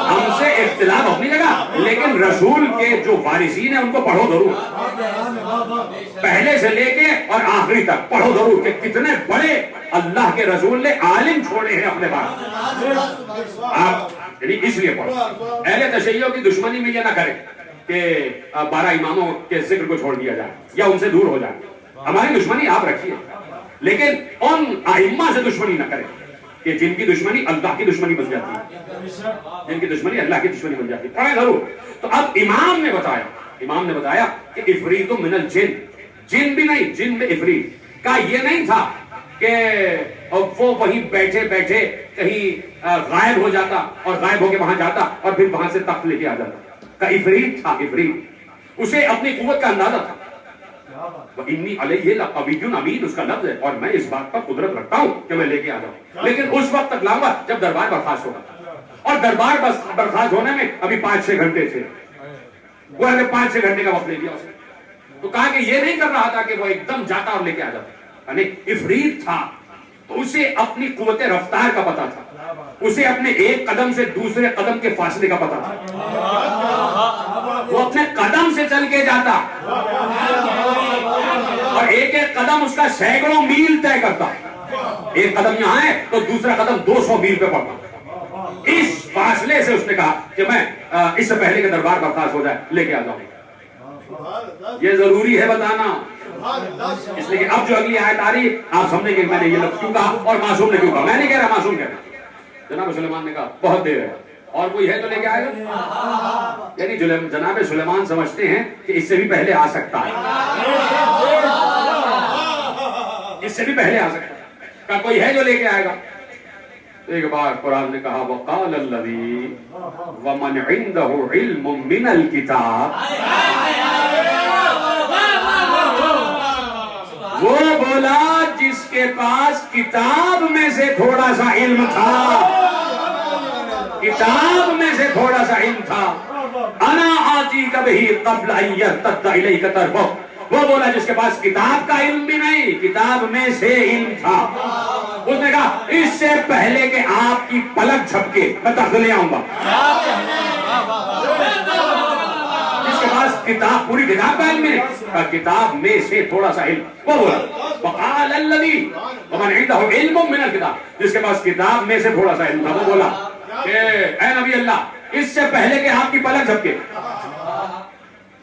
Speaker 4: ہم سے اختلاف اپنی جگہ, لیکن رسول کے جو وارثین ہیں ان کو پڑھو ضرور, پہلے سے لے کے اور آخری تک پڑھو ضرور, کہ کتنے بڑے اللہ کے رسول نے عالم چھوڑے ہیں اپنے پاس. آپ یعنی اس لیے پڑھو. اہل تشیع کی دشمنی میں یہ نہ کریں کہ 12 اماموں کے ذکر کو چھوڑ دیا جائے یا ان سے دور ہو جائے. ہماری دشمنی آپ رکھیے, لیکن ان ائمہ سے دشمنی نہ کریں کہ جن کی دشمنی اللہ کی دشمنی بن جاتی ہے, جن کی دشمنی اللہ کی دشمنی بن جاتی ہے. پڑھیں ضرور. تو اب امام نے بتایا کہ عفریت من الجن, جن بھی نہیں, جن میں عفریت کا یہ نہیں تھا کہ وہ وہیں بیٹھے بیٹھے کہیں غائب ہو جاتا اور غائب ہو کے وہاں جاتا اور پھر وہاں سے تخت لے کے آ جاتا. کا عفریت تھا, عفریت, اسے اپنی قوت کا اندازہ تھا. وَإِنِّي عَلَيْهِ لَقَوِيٌّ أَمِينٌ, اس کا لفظ ہے, اور میں اس بات پر قدرت رکھتا ہوں کہ میں لے کے آ جاؤں, لیکن اس وقت تک لاؤں گا جب دربار برخاست ہوگا. اور دربار برخاست ہونے میں ابھی 5-6 گھنٹے تھے, وہ 5-6 گھنٹے کا وقت لے لیا اس نے. تو کہا کہ یہ نہیں کر رہا تھا کہ وہ ایک دم جاتا اور لے کے آ جاتا, یعنی عفریت تھا تو اسے اپنی قوت رفتار کا پتا تھا, اسے اپنے ایک قدم سے دوسرے قدم کے فاصلے کا پتا تھا. وہ اپنے قدم سے چل کے جاتا اور ایک ایک قدم اس کا سینکڑوں میل طے کرتا. ایک قدم یہاں ہے تو دوسرا قدم 200 میل پہ پڑتا. اس فاصلے سے اس نے کہا کہ میں اس سے پہلے کہ دربار برخاست ہو جائے لے کے آ جاؤں. یہ ضروری ہے بتانا, اس لیے کہ اب جو اگلی آیت آ رہی آپ سمجھیں کہ میں نے یہ لفظ کیوں کہا اور معصوم نے کیوں کہا. میں نہیں کہہ رہا, معصوم کہہ رہا. جناب سلیمان نے کہا بہت دیر ہے, اور کوئی ہے جو لے کے آئے گا. یعنی جناب سلیمان سمجھتے ہیں کہ اس سے بھی پہلے آ سکتا ہے, اس سے بھی پہلے آ سکتا ہے. کہا کوئی ہے جو لے کے آئے گا. ایک بار قرآن نے کہا وَقَالَ الَّذِي وَمَنْ عِنْدَهُ عِلْمٌ مِّنَ الْكِتَابِ, وہ بولا جس کے پاس کتاب میں سے تھوڑا سا علم تھا, کتاب میں سے تھوڑا سا علم تھا. انا آتیک بہ قبل ان یرتد الیک طرفک, وہ بولا جس کے پاس کتاب کا علم بھی نہیں, کتاب میں سے علم تھا. اس نے کہا اس سے پہلے کہ آپ کی پلک جھپکے میں تخت لے آؤں گا. جس کے پاس کتاب پوری کتاب کا علم نہیں، کتاب میں سے تھوڑا سا علم. وہ بولا وقال الذی ومن عنده علم من الکتاب، جس کے پاس کتاب میں سے تھوڑا سا علم تھا وہ بولا کہ اے نبی اللہ اس سے پہلے کہ آپ کی پلک جھپکے،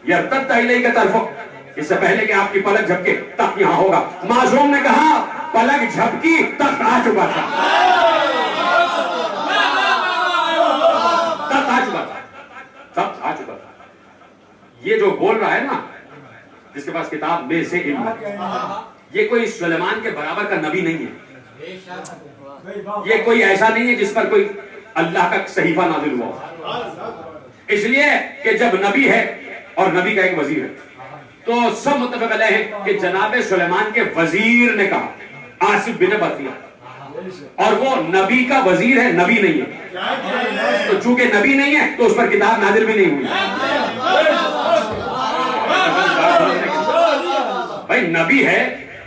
Speaker 4: یرتد الیک طرفک، اس سے پہلے کہ آپ کی پلک جھپکے تخت یہاں ہوگا. معصوم نے کہا پلک جھپکی تخت آ چکا تھا، تخت آ چکا تھا، تخت آ چکا تھا. یہ جو بول رہا ہے نا جس کے پاس کتاب میں سے علم، یہ کوئی سلیمان کے برابر کا نبی نہیں ہے، یہ کوئی ایسا نہیں ہے جس پر کوئی اللہ کا صحیفہ نازل ہوا. اس لیے کہ جب نبی ہے اور نبی کا ایک وزیر ہے تو سب متفق علیہ ہیں کہ جناب سلیمان کے وزیر نے کہا آصف بن برخیہ، اور وہ نبی کا وزیر ہے، نبی نہیں ہے. تو چونکہ نبی نہیں ہے تو اس پر کتاب نازل بھی نہیں ہوئی. بھائی نبی ہے،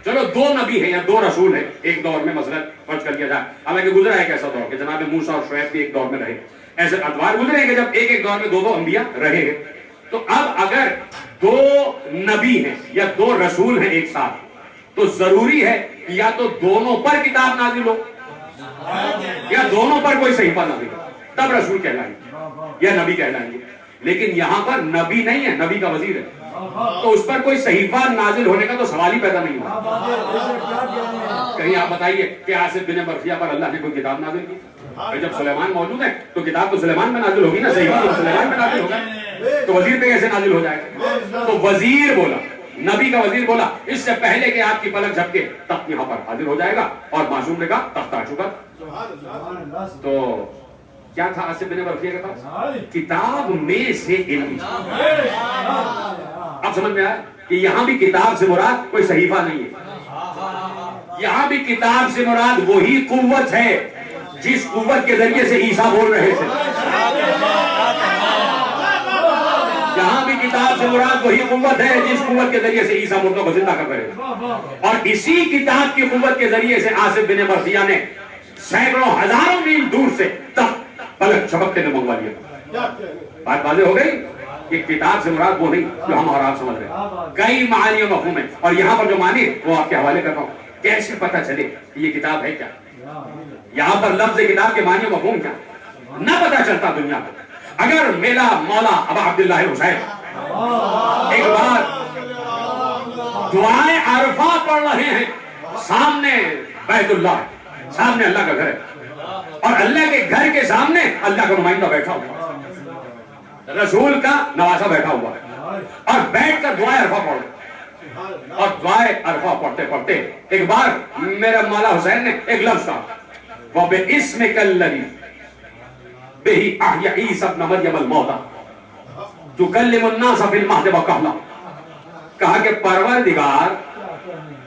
Speaker 4: چلو دو نبی ہیں یا دو رسول ہیں ایک دور میں، مثلا فرض کر لیا جائے. حالانکہ گزرا ہے ایک ایسا دور کہ جناب موسیٰ اور شعیب بھی ایک دور میں رہے، ایسے ادوار گزرے ہیں کہ جب ایک ایک دور میں دو انبیاء رہے ہیں. تو اب اگر دو نبی ہیں یا دو رسول ہیں ایک ساتھ تو ضروری ہے یا تو دونوں پر کتاب نازل ہو یا دونوں پر کوئی صحیفہ نازل ہو، تب رسول کہلائیں گے یا نبی کہلائیں گے. لیکن یہاں پر نبی نہیں ہے، نبی کا وزیر ہے، تو اس پر کوئی صحیفہ نازل ہونے کا تو سوال ہی پیدا نہیں ہوا. کہیں آپ بتائیے کہ آصف بن برخیہ پر اللہ نے کوئی کتاب نازل کی؟ جب سلیمان موجود ہے تو کتاب تو سلیمان میں نازل ہوگی نا، صحیفہ تو سلیمان میں نازل ہوگا، تو وزیر پہ کیسے نازل ہو جائے گا؟ تو وزیر بولا، نبی کا وزیر بولا اس سے پہلے کہ آپ کی پلک جھپکے تخت یہاں پر حاضر ہو جائے گا. اور معصوم نے کہا تخت آ چکا. تو کیا تھا آصف بن برخیہ کے پاس؟ کتاب میں سے علم. اب سمجھ میں آیا کہ یہاں بھی کتاب سے مراد کوئی صحیفہ نہیں ہے، یہاں بھی کتاب سے مراد وہی قوت ہے جس قوت کے ذریعے سے عیسیٰ بول رہے تھے. یہاں بھی کتاب سے مراد وہی قوت ہے جس قوت کے ذریعے سے عیسیٰ مردوں کو زندہ کر رہے تھے. اور اسی کتاب کی قوت کے ذریعے سے آصف بن برخیہ نے سینکڑوں ہزاروں میل دور سے تخت پلک چھپکتے میں منگوا لیا. بات واضح ہو گئی کہ کتاب سے مراد وہ نہیں جو ہم اور آپ سمجھ رہے ہیں. کئی معانی و مفہوم ہیں اور یہاں پر جو معنی وہ آپ کے حوالے کر رہا ہوں. کیسے پتہ چلے کہ یہ کتاب ہے کیا؟ یہاں پر لفظ کتاب کے معنی و مفہوم کیا نہ پتہ چلتا دنیا کو. اگر میرا مولا ابا عبداللہ حسین ایک بار دعائیں عرفہ پڑھ رہے ہیں، سامنے بیت اللہ، سامنے اللہ کا گھر ہے، اور اللہ کے گھر کے سامنے اللہ کا نمائندہ بیٹھا ہوا ہے، رسول کا نواسا بیٹھا ہوا ہے، اور بیٹھ کر دعائیں عرفہ پڑھ رہے. اور دعائیں عرفہ پڑھتے پڑھتے ایک بار میرا مولا حسین نے ایک لفظ کہا وَبِإِسْمِكَ الَّذِي بِهِ أَحْيَا عِيسَى ابْنَ مَرْيَمَ الْمَوْتَى تُكَلِّمُ النَّاسَ فِي الْمَهْدِ وَكَهْلًا. کہا کہ پروردگار،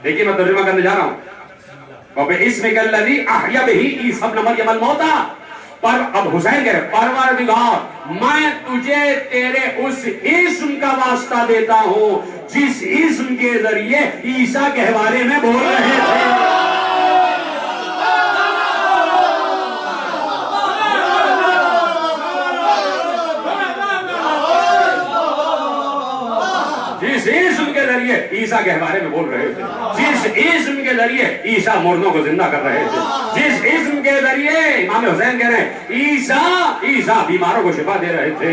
Speaker 4: دیکھیے میں ترجمہ کرنے جا رہا ہوں، وَبِإِسْمِكَ الَّذِي أَحْيَا بِهِ عِيسَى ابْنَ مَرْيَمَ الْمَوْتَى. پر اب حسین کہہ رہے پروردگار میں تجھے تیرے اس اسم کا واسطہ دیتا ہوں جس اسم کے ذریعے عیسیٰ کے بارے میں بول رہے تھے. جس اسم کے ذریعے عیسیٰ کے بارے میں بول رہے تھے، جس اسم کے ذریعے عیسیٰ مردوں کو زندہ کر رہے تھے، جس اسم کے ذریعے امام حسین کہہ رہے ہیں عیسیٰ بیماروں کو شفا دے رہے تھے،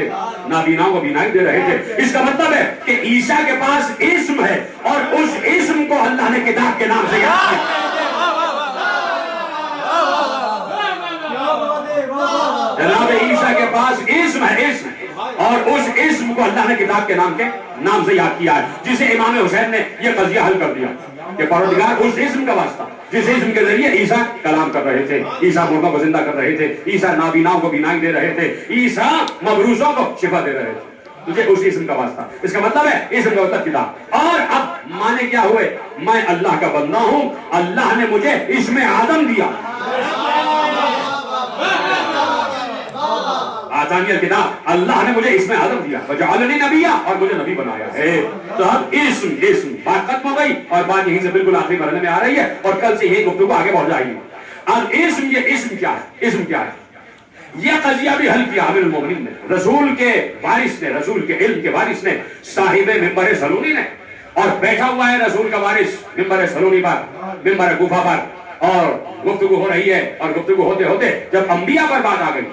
Speaker 4: نابیناؤں کو بینائی دے رہے تھے. اس کا مطلب ہے کہ عیسیٰ کے پاس اسم ہے اور اس اسم کو اللہ نے کتاب کے نام سے یاد کیا. جناب عیسیٰ کے پاس اسم ہے، اسم، اور اس اسم کو اللہ نے کتاب کے نام سے یاد کیا ہے، جسے امام حسین نے یہ قضیہ حل کر دیا کہ پروردگار اس اسم کا واسطہ جس اسم کے ذریعے عیسیٰ کلام کر رہے تھے، عیسیٰ مردوں کو زندہ کر رہے تھے، عیسیٰ نابیناؤں کو بینائی دے رہے تھے، عیسیٰ مبروسوں کو شفا دے رہے تھے، تجھے اس اسم کا واسطہ. اس کا مطلب ہے اسم کا مطلب کتاب. اور اب مانے کیا ہوئے؟ میں اللہ کا بندہ ہوں، اللہ نے مجھے اسم آدم دیا. آسانیت کتاب، اللہ نے مجھے اسم آدم دیا، وجعلنی نبیّا، اور مجھے نبی بنایا ہے. تو اب اسم بات ختم ہو گئی اور بات یہیں سے بالکل آخری مرحلے میں آ رہی ہے اور کل سے یہ گفتگو آگے بڑھ جائے گی. اب اسم، یہ اسم کیا ہے؟ اسم کیا ہے؟ یہ قضیہ بھی حل کیا امیر المومنین نے، رسول کے وارث نے، رسول کے علم کے وارث نے، صاحب ممبر سلونی نے، اور بیٹھا ہوا ہے رسول کا وارث ممبر سلونی پر، ممبر کوفہ پر، اور گفتگو ہو رہی ہے، اور گفتگو ہوتے ہوتے جب انبیاء پر بات آ گئی،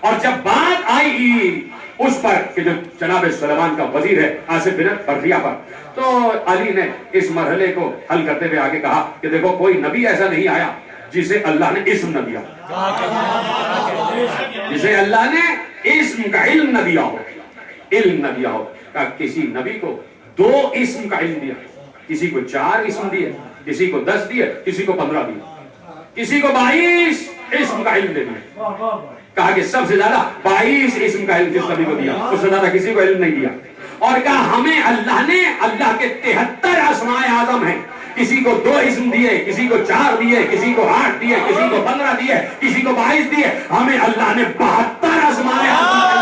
Speaker 4: اور جب بات آئی اس پر کہ جو جناب سلیمان کا وزیر ہے آصف بن برخیہ پر، تو علی نے اس مرحلے کو حل کرتے ہوئے آگے کہا کہ دیکھو کوئی نبی ایسا نہیں آیا جسے اللہ نے اسم نہ دیا، جسے اللہ نے اسم کا علم نہ دیا ہو، علم نہ دیا ہو۔ کہ کسی نبی کو 2 اسم کا علم دیا، کسی کو 4 اسم دیے، کسی کو 10 دیے، کسی کو 15 دیے، کسی کو 22 اسم کا علم دے دیا۔ کہا کہ سب سے زیادہ 22 اسم کا علم جس نبی کو دیا، اس سے زیادہ کسی کو علم نہیں دیا۔ اور کہا ہمیں اللہ نے، اللہ کے 73 اسماء اعظم ہیں، کسی کو 2 اسم دیے، کسی کو 4 دیے، کسی کو 8 دیے، کسی کو 15 دیے، کسی کو 22 دیے، ہمیں اللہ نے 72 اسماء اعظم ہیں۔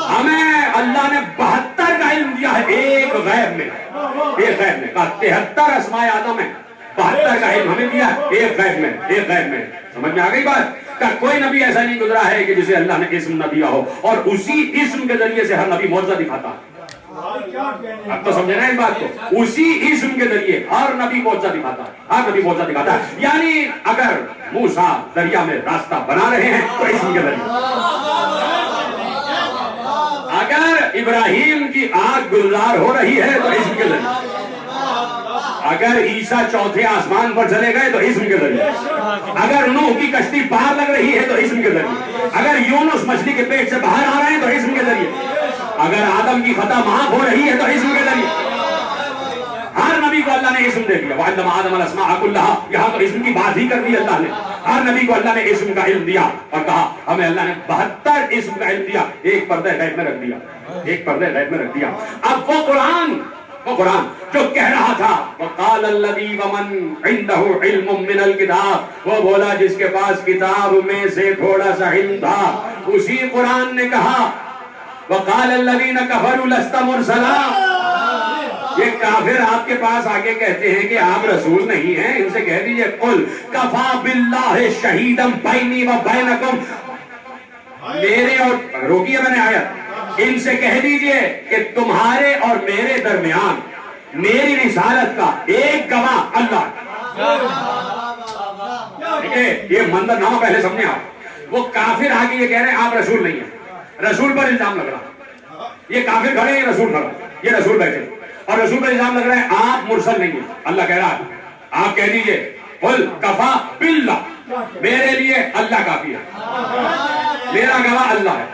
Speaker 4: ہمیں اللہ نے 72 کا علم دیا ہے، ایک غیب میں، ایک غیب میں، کہا 73 اسماء اعظم ہیں، 72 کا علم ہمیں دیا ایک غیب میں، ایک غیب میں۔ سمجھ میں آ گئی بات؟ کہ کوئی نبی ایسا نہیں گزرا ہے کہ جسے اللہ نے اسم نہ دیا ہو، اور اسی اسم کے ذریعے سے ہر نبی معجزہ دکھاتا ہے۔ اب تو سمجھے نا اس بات کو، اسی اسم کے ذریعے ہر نبی معجزہ دکھاتا ہے، ہر نبی معجزہ دکھاتا ہے۔ یعنی اگر موسیٰ دریا میں راستہ بنا رہے ہیں تو اسم کے ذریعے، اگر ابراہیم کی آگ گلزار ہو رہی ہے تو اسم کے ذریعے، اگر عیسیٰ 4تھے آسمان پر چلے گئے تو اسم کے ذریعے، اگر نوح کی کشتی پار لگ رہی ہے تو اسم کے ذریعے، اگر یونس مچھلی کے پیٹ سے باہر آ رہے ہیں تو اسم کے ذریعے، اگر آدم کی خطا معاف ہو رہی ہے تو اسم کے ذریعے۔ ہر نبی کو اللہ نے اسم دے دیا، وَعَلَّمَ آدَمَ الْأَسْمَاءَ كُلَّهَا، یہاں تو اسم کی بات ہی کر دی اللہ نے۔ ہر نبی کو اللہ نے اسم کا علم دیا، اور کہا ہمیں اللہ نے 72 اسم کا علم دیا، ایک پردہ غیب میں رکھ دیا، ایک پردہ غیب میں رکھ دیا۔ اب وہ قرآن جو کہہ رہا تھا وَقَالَ الَّذِي وَمَنْ عِنْدَهُ عِلْمٌ مِّنَ الْكِتَابِ، وہ بولا جس کے پاس کتاب میں سے تھوڑا سا علم تھا، اسی قرآن نے کہا وَقَالَ الَّذِينَ كَفَرُوا لَسْتَ مُرْسَلًا، یہ کافر آپ کے پاس آگے کہتے ہیں کہ آپ رسول نہیں ہیں، ان سے کہہ دیجئے قُلْ كَفَى بِاللَّهِ شَهِيدًا بَيْنِي وَبَيْنَكُمْ، میرے اور روکیے میں نے آیت، ان سے کہہ دیجئے کہ تمہارے اور میرے درمیان میری رسالت کا ایک گواہ اللہ۔ دیکھیں یہ منظر نامہ پہلے سمجھیں آپ، وہ کافر آگے یہ کہہ رہے ہیں آپ رسول نہیں ہیں، رسول پر الزام لگ رہا، یہ کافر کھڑے ہیں، یہ رسول کھڑا، یہ رسول بیٹھے، اور رسول پر الزام لگ رہا ہے آپ مرسل نہیں ہیں۔ اللہ کہہ رہا ہے آپ کہہ دیجئے قل کفا باللہ، میرے لیے اللہ کافی ہے، میرا گواہ اللہ ہے،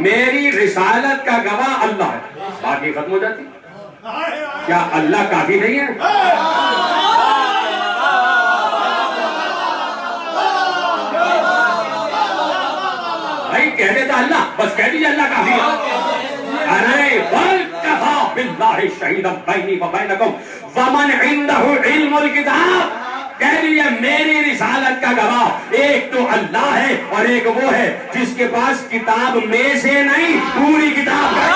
Speaker 4: میری رسالت کا گواہ اللہ ہے، باقی ختم ہو جاتی۔ کیا اللہ کافی نہیں ہے؟ بھائی کہہ دیتا اللہ، بس کہہ دیجیے اللہ کافی ہے۔ ارے وَلْكَفَى بِاللَّهِ شَهِيدًا بَيْنِي وَبَيْنَكُمْ وَمَنْ عِنْدَهُ عِلْمُ الْكِتَابِ، کہہ دیجیے میری رسالت کا گواہ ایک تو اللہ ہے، اور ایک وہ ہے جس کے پاس کتاب میں سے نہیں پوری کتاب ہے۔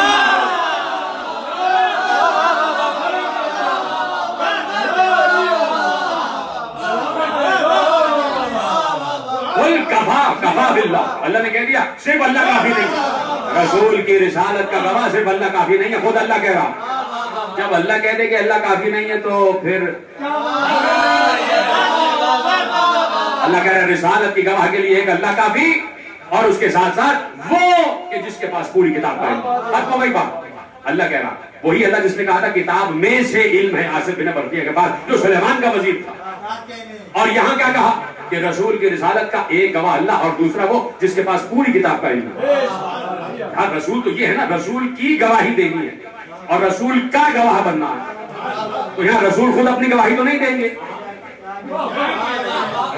Speaker 4: کفا باللہ، اللہ نے کہہ دیا صرف اللہ کافی نہیں، رسول کی رسالت کا گواہ صرف اللہ کافی نہیں ہے، خود اللہ کہہ رہا۔ جب اللہ کہہ دے کہ اللہ کافی نہیں ہے تو پھر اللہ کہہ رہا ہے رسالت کی گواہ کے لیے ایک اللہ کافی، اور اس کے ساتھ ساتھ وہ کہ جس کے پاس پوری کتاب کا علم۔ اب وہی بات اللہ کہہ رہا، وہی اللہ جس نے کہا تھا کتاب میں سے علم ہے آصف بن برخیہ کے پاس جو سلیمان کا وزیر تھا، اور یہاں کیا کہا کہ رسول کی رسالت کا ایک گواہ اللہ اور دوسرا وہ جس کے پاس پوری کتاب کا علم ہے۔ ہاں رسول تو یہ ہے نا، رسول کی گواہی دینی ہے اور رسول کا گواہ بننا ہے، تو یہاں رسول خود اپنی گواہی تو نہیں دیں گے،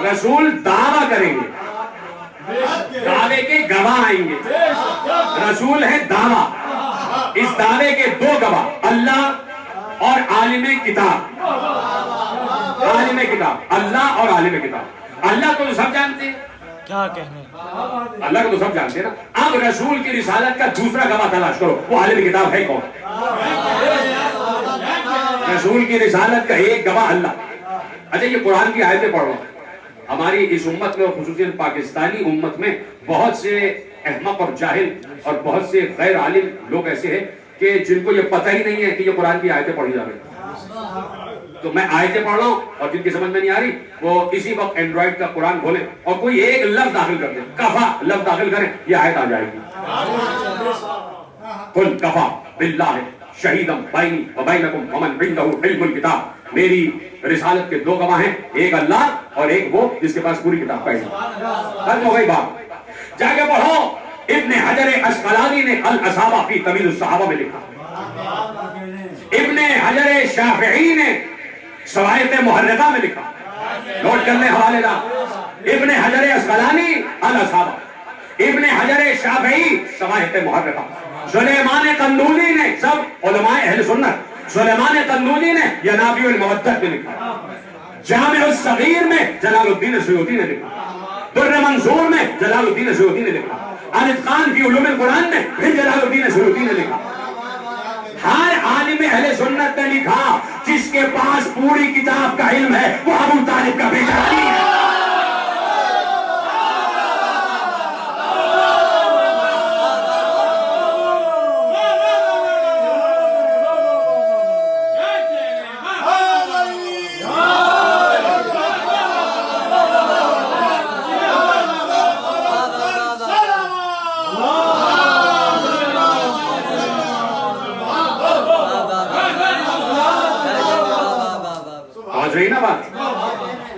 Speaker 4: رسول دعویٰ کریں گے، دعوے کے گواہ آئیں گے۔ رسول ہے دعویٰ، اس دعوے کے 2 گواہ اللہ اور عالم کتاب، عالم کتاب، اللہ اور عالم کتاب۔ اللہ کو تو سب جانتے ہیں،
Speaker 2: کیا کہنے،
Speaker 4: اللہ کو تو سب جانتے ہیں نا۔ اب رسول کی رسالت کا دوسرا گواہ تلاش کرو، وہ عالم کتاب ہے کون؟ رسول کی رسالت کا ایک گواہ اللہ، اچھا یہ قرآن کی آیتیں پڑھ رہا ہوں. ہماری اس امت میں اور خصوصاً پاکستانی امت میں بہت سے احمق اور جاہل اور بہت سے غیر عالم لوگ ایسے ہیں کہ جن کو یہ پتہ ہی نہیں ہے کہ یہ قرآن کی آیتیں پڑھی جا رہی ہیں. تو میں آیتیں پڑھ رہا ہوں اور جن کی سمجھ میں نہیں آ رہی وہ اسی وقت اینڈرائڈ کا قرآن کھولیں اور کوئی ایک لفظ داخل کر دیں, کفا لفظ داخل کریں, یہ آیت آ جائے گی. قل کفا باللہ شہیدم بینی و بینکم ومن عندہ علم الکتاب. میری رسالت کے 2 گواہ ہیں, ایک اللہ اور ایک وہ جس کے پاس پوری کتاب کا علم. ختم ہو گئی بات. جا کے پڑھو, ابن حجر اسقلانی نے الاصابہ فی تمیز الصحابہ میں لکھا, ابن حجر شافعی نے شوائط محرقہ میں لکھا. نوٹ کر لیں حوالے دار, ابن حجر اسقلانی الاصابہ, ابن حجر شافعی شوائط محرقہ. سلیمان قندولی نے, سب علماء اہل سنت, سلیمان قندولی نے ینابیع المودت میں لکھا. جامع الصغیر میں جلال الدین سیوطی نے لکھا. در منصور میں جلال الدین سیوطی نے لکھا. الاتقان فی علوم القرآن میں پھر جلال الدین سیوطی نے لکھا. ہر عالم اہل سنت نے لکھا جس کے پاس پوری کتاب کا علم ہے وہ ابو طالب کا بیٹا علی ہے.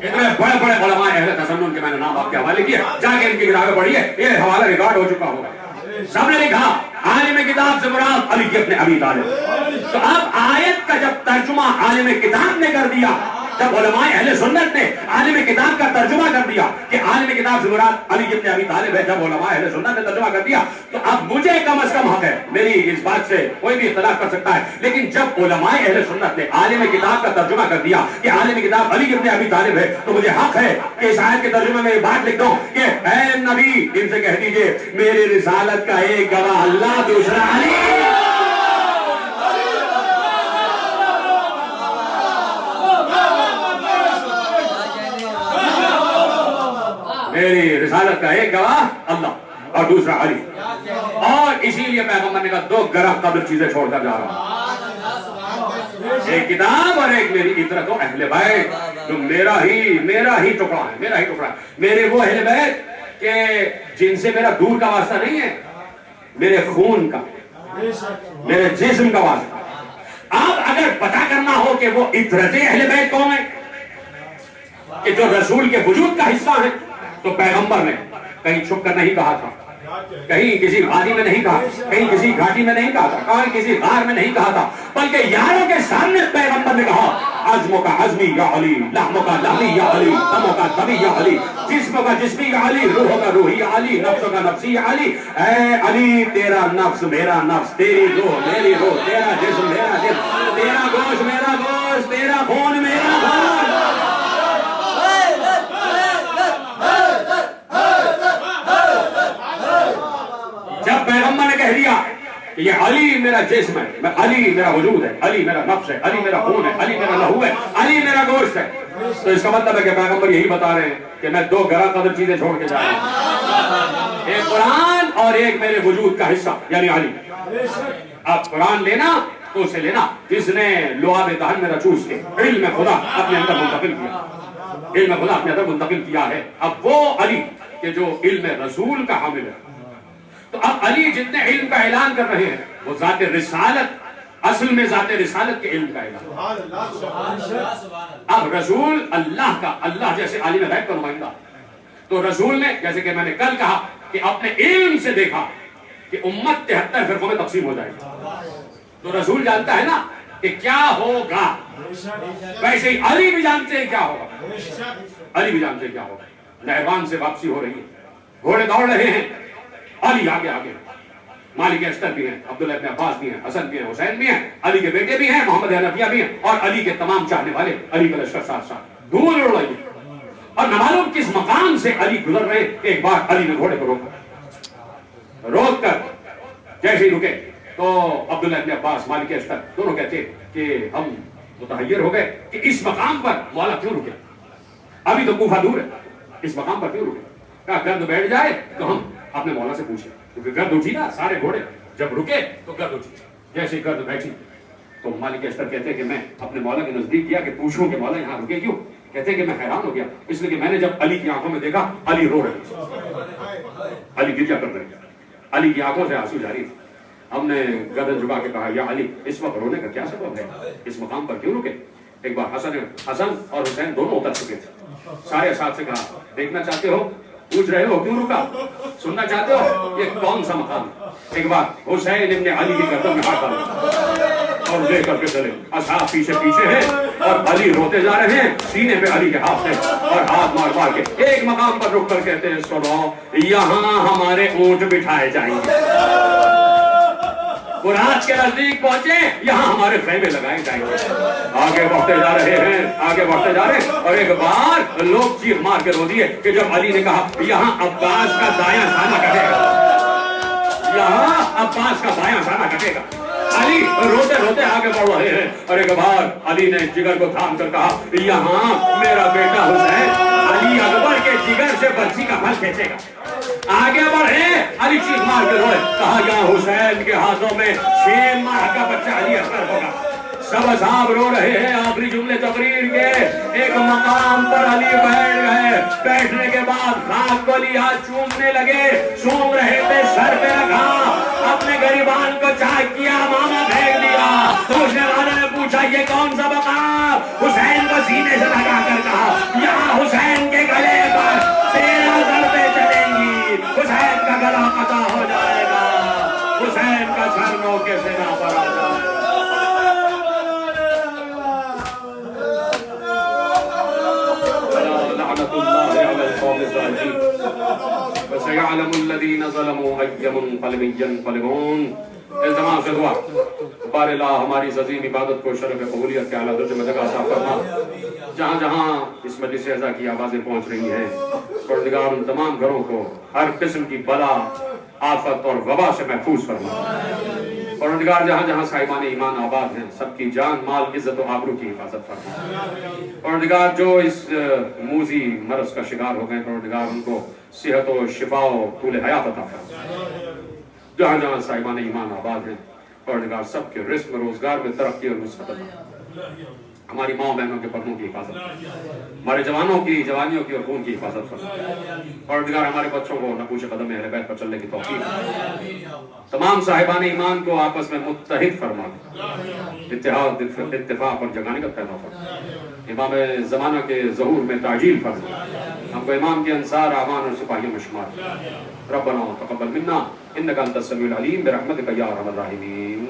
Speaker 4: اتنے بڑے بڑے علماء اہل تسنن کے میں نے نام آپ کے حوالے کیا, جا کے ان کی کتابیں پڑھیے, یہ حوالہ ریکارڈ ہو چکا ہوگا. سب نے لکھا عالم کتاب سے مراد علی ابن ابی طالب. تو اب آیت کا جب ترجمہ عالم کتاب نے کر دیا, جب علماء اہل سنت نے عالم کتاب کا ترجمہ کر دیا کہ عالم کتاب سے مراد علی ابن ابی طالب ہے, جب علماء اہل سنت نے ترجمہ کر دیا تو اب مجھے کم از کم حق ہے, میری اس بات سے کوئی بھی اختلاف کر سکتا ہے, لیکن جب علماء اہل سنت نے عالم کتاب کا ترجمہ کر دیا کہ عالم کتاب علی ابن ابی طالب ہے تو مجھے حق ہے کہ اس آیت کے ترجمے میں یہ بات لکھ دوں کہ اے نبی ان سے کہہ دیجئے میری رسالت کا ایک گواہ اللہ, دوسرا علی. میری رسالت کا ایک گواہ اللہ اور دوسرا علی. اور اسی لیے پیغمبر نے کہا 2 گرم قبر چیزیں چھوڑ کر جا رہا ہوں, ایک کتاب اور ایک میری عطرت و اہل بیت جو میرا ہی ٹکڑا ہے, میرا ہی ٹکڑا ہے. میرے وہ اہل بیت کہ جن سے میرا دور کا واسطہ نہیں ہے, میرے خون کا, میرے جسم کا واسطہ. اب اگر پتہ کرنا ہو کہ وہ عطرت اہل بیت کون ہے کہ جو رسول کے وجود کا حصہ ہے, تو پیغمبر نے کہیں چھپ کر نہیں کہا تھا, کہیں کسی وادی میں نہیں کہا, کہیں کسی گھاٹی میں نہیں کہا تھا, کہیں کسی غار میں نہیں کہا تھا, بلکہ یاروں کے سامنے پیغمبر نے کہا عزموں کا عزمی یا علی, لحموں کا لحمی یا علی, دموں کا دمی یا علی, جسموں کا جسمی یا علی, روحوں کا روحی یا علی, نفسوں کا نفسی یا علی. اے علی تیرا نفس میرا نفس, تیری روح میری روح, تیرا جسم میرا جسم, تیرا گوشت میرا گوشت, تیرا خون میرا خون. جب پیغمبر نے کہہ دیا کہ یہ علی میرا جسم ہے, علی میرا وجود ہے, علی میرا نفس ہے, علی میرا خون ہے, علی میرا لہو ہے, علی میرا گوشت ہے, تو اس کا مطلب ہے کہ پیغمبر یہی بتا رہے ہیں کہ میں 2 گرم قدر چیزیں چھوڑ کے جا رہا ہوں, ایک قرآن اور ایک میرے وجود کا حصہ یعنی علی. اب قرآن لینا تو اسے لینا جس نے لعاب دہن میں رچوس کے علم خدا اپنے اندر منتقل کیا, علم خدا اپنے اندر منتقل کیا ہے. اب وہ علی کہ جو علم رسول کا حامل ہے, تو اب علی جتنے علم کا اعلان کر رہے ہیں وہ ذات رسالت, اصل میں ذات رسالت کے علم کا اعلان. اب رسول اللہ کا, اللہ جیسے عالم غیب کا نمائندہ, تو رسول نے جیسے کہ میں نے کل کہا کہ اپنے علم سے دیکھا کہ امت 73 فرقوں میں تقسیم ہو جائے گی, تو رسول جانتا ہے نا کہ کیا ہوگا, ویسے ہی علی بھی جانتے ہیں کیا ہوگا, علی بھی جانتے ہیں کیا ہوگا. نہروان سے واپسی ہو رہی ہے, گھوڑے دوڑ رہے ہیں, علی آگے آگے, مالک اشتر بھی ہیں, عبداللہ ابن عباس بھی ہیں, حسن بھی ہیں, حسین بھی ہیں, علی کے بیٹے بھی ہیں, محمد حنفیہ بھی ہیں, اور علی کے تمام چاہنے والے, علی کا لشکر ساتھ ساتھ دھول اڑ رہی ہے. اور نہ معلوم کس مقام سے علی گزر رہے, ایک بار علی نے گھوڑے کو روک کر جیسے ہی رکے تو عبداللہ ابن عباس, مالک اشتر دونوں کہتے کہ ہم متحیر ہو گئے کہ اس مقام پر مولا کیوں رکے. ابھی تو کوفہ دور ہے, اس مقام پر کیوں رکے؟ کہا گرد بیٹھ جائے تو ہم اپنے مولا سے پوچھیں, کیونکہ گرد اٹھی نا, سارے گھوڑے جب رکے تو گرد اٹھی. جیسے گرد بیٹھی تو مالک اشتر کہتے ہیں کہ میں اپنے مولا کے نزدیک گیا کہ پوچھوں کہ مولا یہاں رکے کیوں. کہتے ہیں کہ میں حیران ہو گیا اس لیے کہ میں نے جب علی کی آنکھوں میں دیکھا علی رو رہے تھے, علی گرجا کر رہے تھے, علی کی آنکھوں سے آنسو جاری تھے. ہم نے گردن جھکا کے کہا یا علی اس وقت رونے کا کیا سبب ہے, اس مقام پر کیوں رکے؟ ایک بار حسن اور حسین دونوں اتر چکے تھے. سارے اساتذہ سے کہا دیکھنا چاہتے ہو, پوچھ رہے ہو کیوں رکا, سننا چاہتے ہو یہ کون سا مقام ہے؟ ایک بار حسین ابن علی کی گردن میں ہاتھ ڈالا اور لے کر کے چلے. اصحاب پیچھے پیچھے ہیں اور علی روتے جا رہے ہیں, سینے پہ علی کے ہاتھ ہیں اور ہاتھ مار مار کے ایک مقام پر رک کر کہتے ہیں سنو یہاں ہمارے اونٹ بٹھائے جائیں گے. قرآن کے نزدیک پہنچے, یہاں ہمارے خیمے لگائے جائیں گے. آگے بڑھتے جا رہے ہیں, آگے بڑھتے جا رہے ہیں, اور ایک بار لوگ چیخ مار کے رو دیے کہ جب علی نے کہا یہاں عباس کا دایاں سانہ کٹے گا, یہاں عباس کا بایاں سانہ کٹے گا. علی روتے روتے آگے بڑھ رہے ہیں اور ایک بار علی نے جگر کو تھام کر کہا یہاں میرا بیٹا حسین علی اکبر کے جگر سے برچی کا پھل کھینچے گا. آگے بڑھے, علی چیخ مار کے روئے, کہا یہاں حسین کے ہاتھوں میں 6 ماہ کا بچہ علی اکبر ہوگا. سب اصحاب رو رہے ہیں. آخری جملے تقریر کے ایک مقام پر علی بیٹھ گئے. بیٹھنے کے بعد خاک کو علی ہاتھ چومنے لگے, چوم رہے تھے, سر پہ رکھا, اپنے گریبان کو چاک کیا, ماما پھینک دیا. پوچھنے والے نے پوچھا یہ کون سا مقام؟ حسین کو سینے سے لگا کر کہا یہاں حسین کے گلے پر 13 ضربیں چلیں گی, حسین کا گلا قطع ہو جائے گا, حسین کا سر موقع سے نہ پر آ جائے گا. لعنت اللہ علی القوم الظالمین. وسيعلم الذين ظلموا أي منقلب ينقلبون. التماس سے دعا, بار اللہ ہماری عظیم عبادت کو شرف قبولیت کے اعلیٰ درجے میں جگہ عطا فرما. جہاں جہاں اس مجلس اعزا کی آوازیں پہنچ رہی ہیں, پروردگار ان تمام گھروں کو ہر قسم کی بلا, آفت اور وبا سے محفوظ فرما. پروردگار جہاں جہاں صاحبان ایمان آباد ہیں سب کی جان, مال, عزت و آبرو کی حفاظت فرما. پروردگار جو اس موذی مرض کا شکار ہو گئے, پروردگار ان کو صحت و شفا و طول حیات عطا فرما. جہاں جہاں صاحبان ایمان آباد ہیں پروردگار سب کے رزق و روزگار میں ترقی اور نصرت عطا. ہماری ماں بہنوں کے پردوں کی حفاظت فرما, ہمارے جوانوں کی, جوانیوں کی اور خون کی حفاظت فرما. پروردگار ہمارے بچوں کو نقوش قدم اہل بیت پر چلنے کی توفیق, تمام صاحبان ایمان کو آپس میں متحد فرما, اتحاد اتفاق اور جگانگت پیدا فرما. امام زمانہ کے ظہور میں تعجیل فرما, ہم کو امام کے انصار, اعوان اور سپاہیوں میں شمار. ربنا تقبل منا انک انت السمیع العلیم برحمتک یا ارحم الراحمین.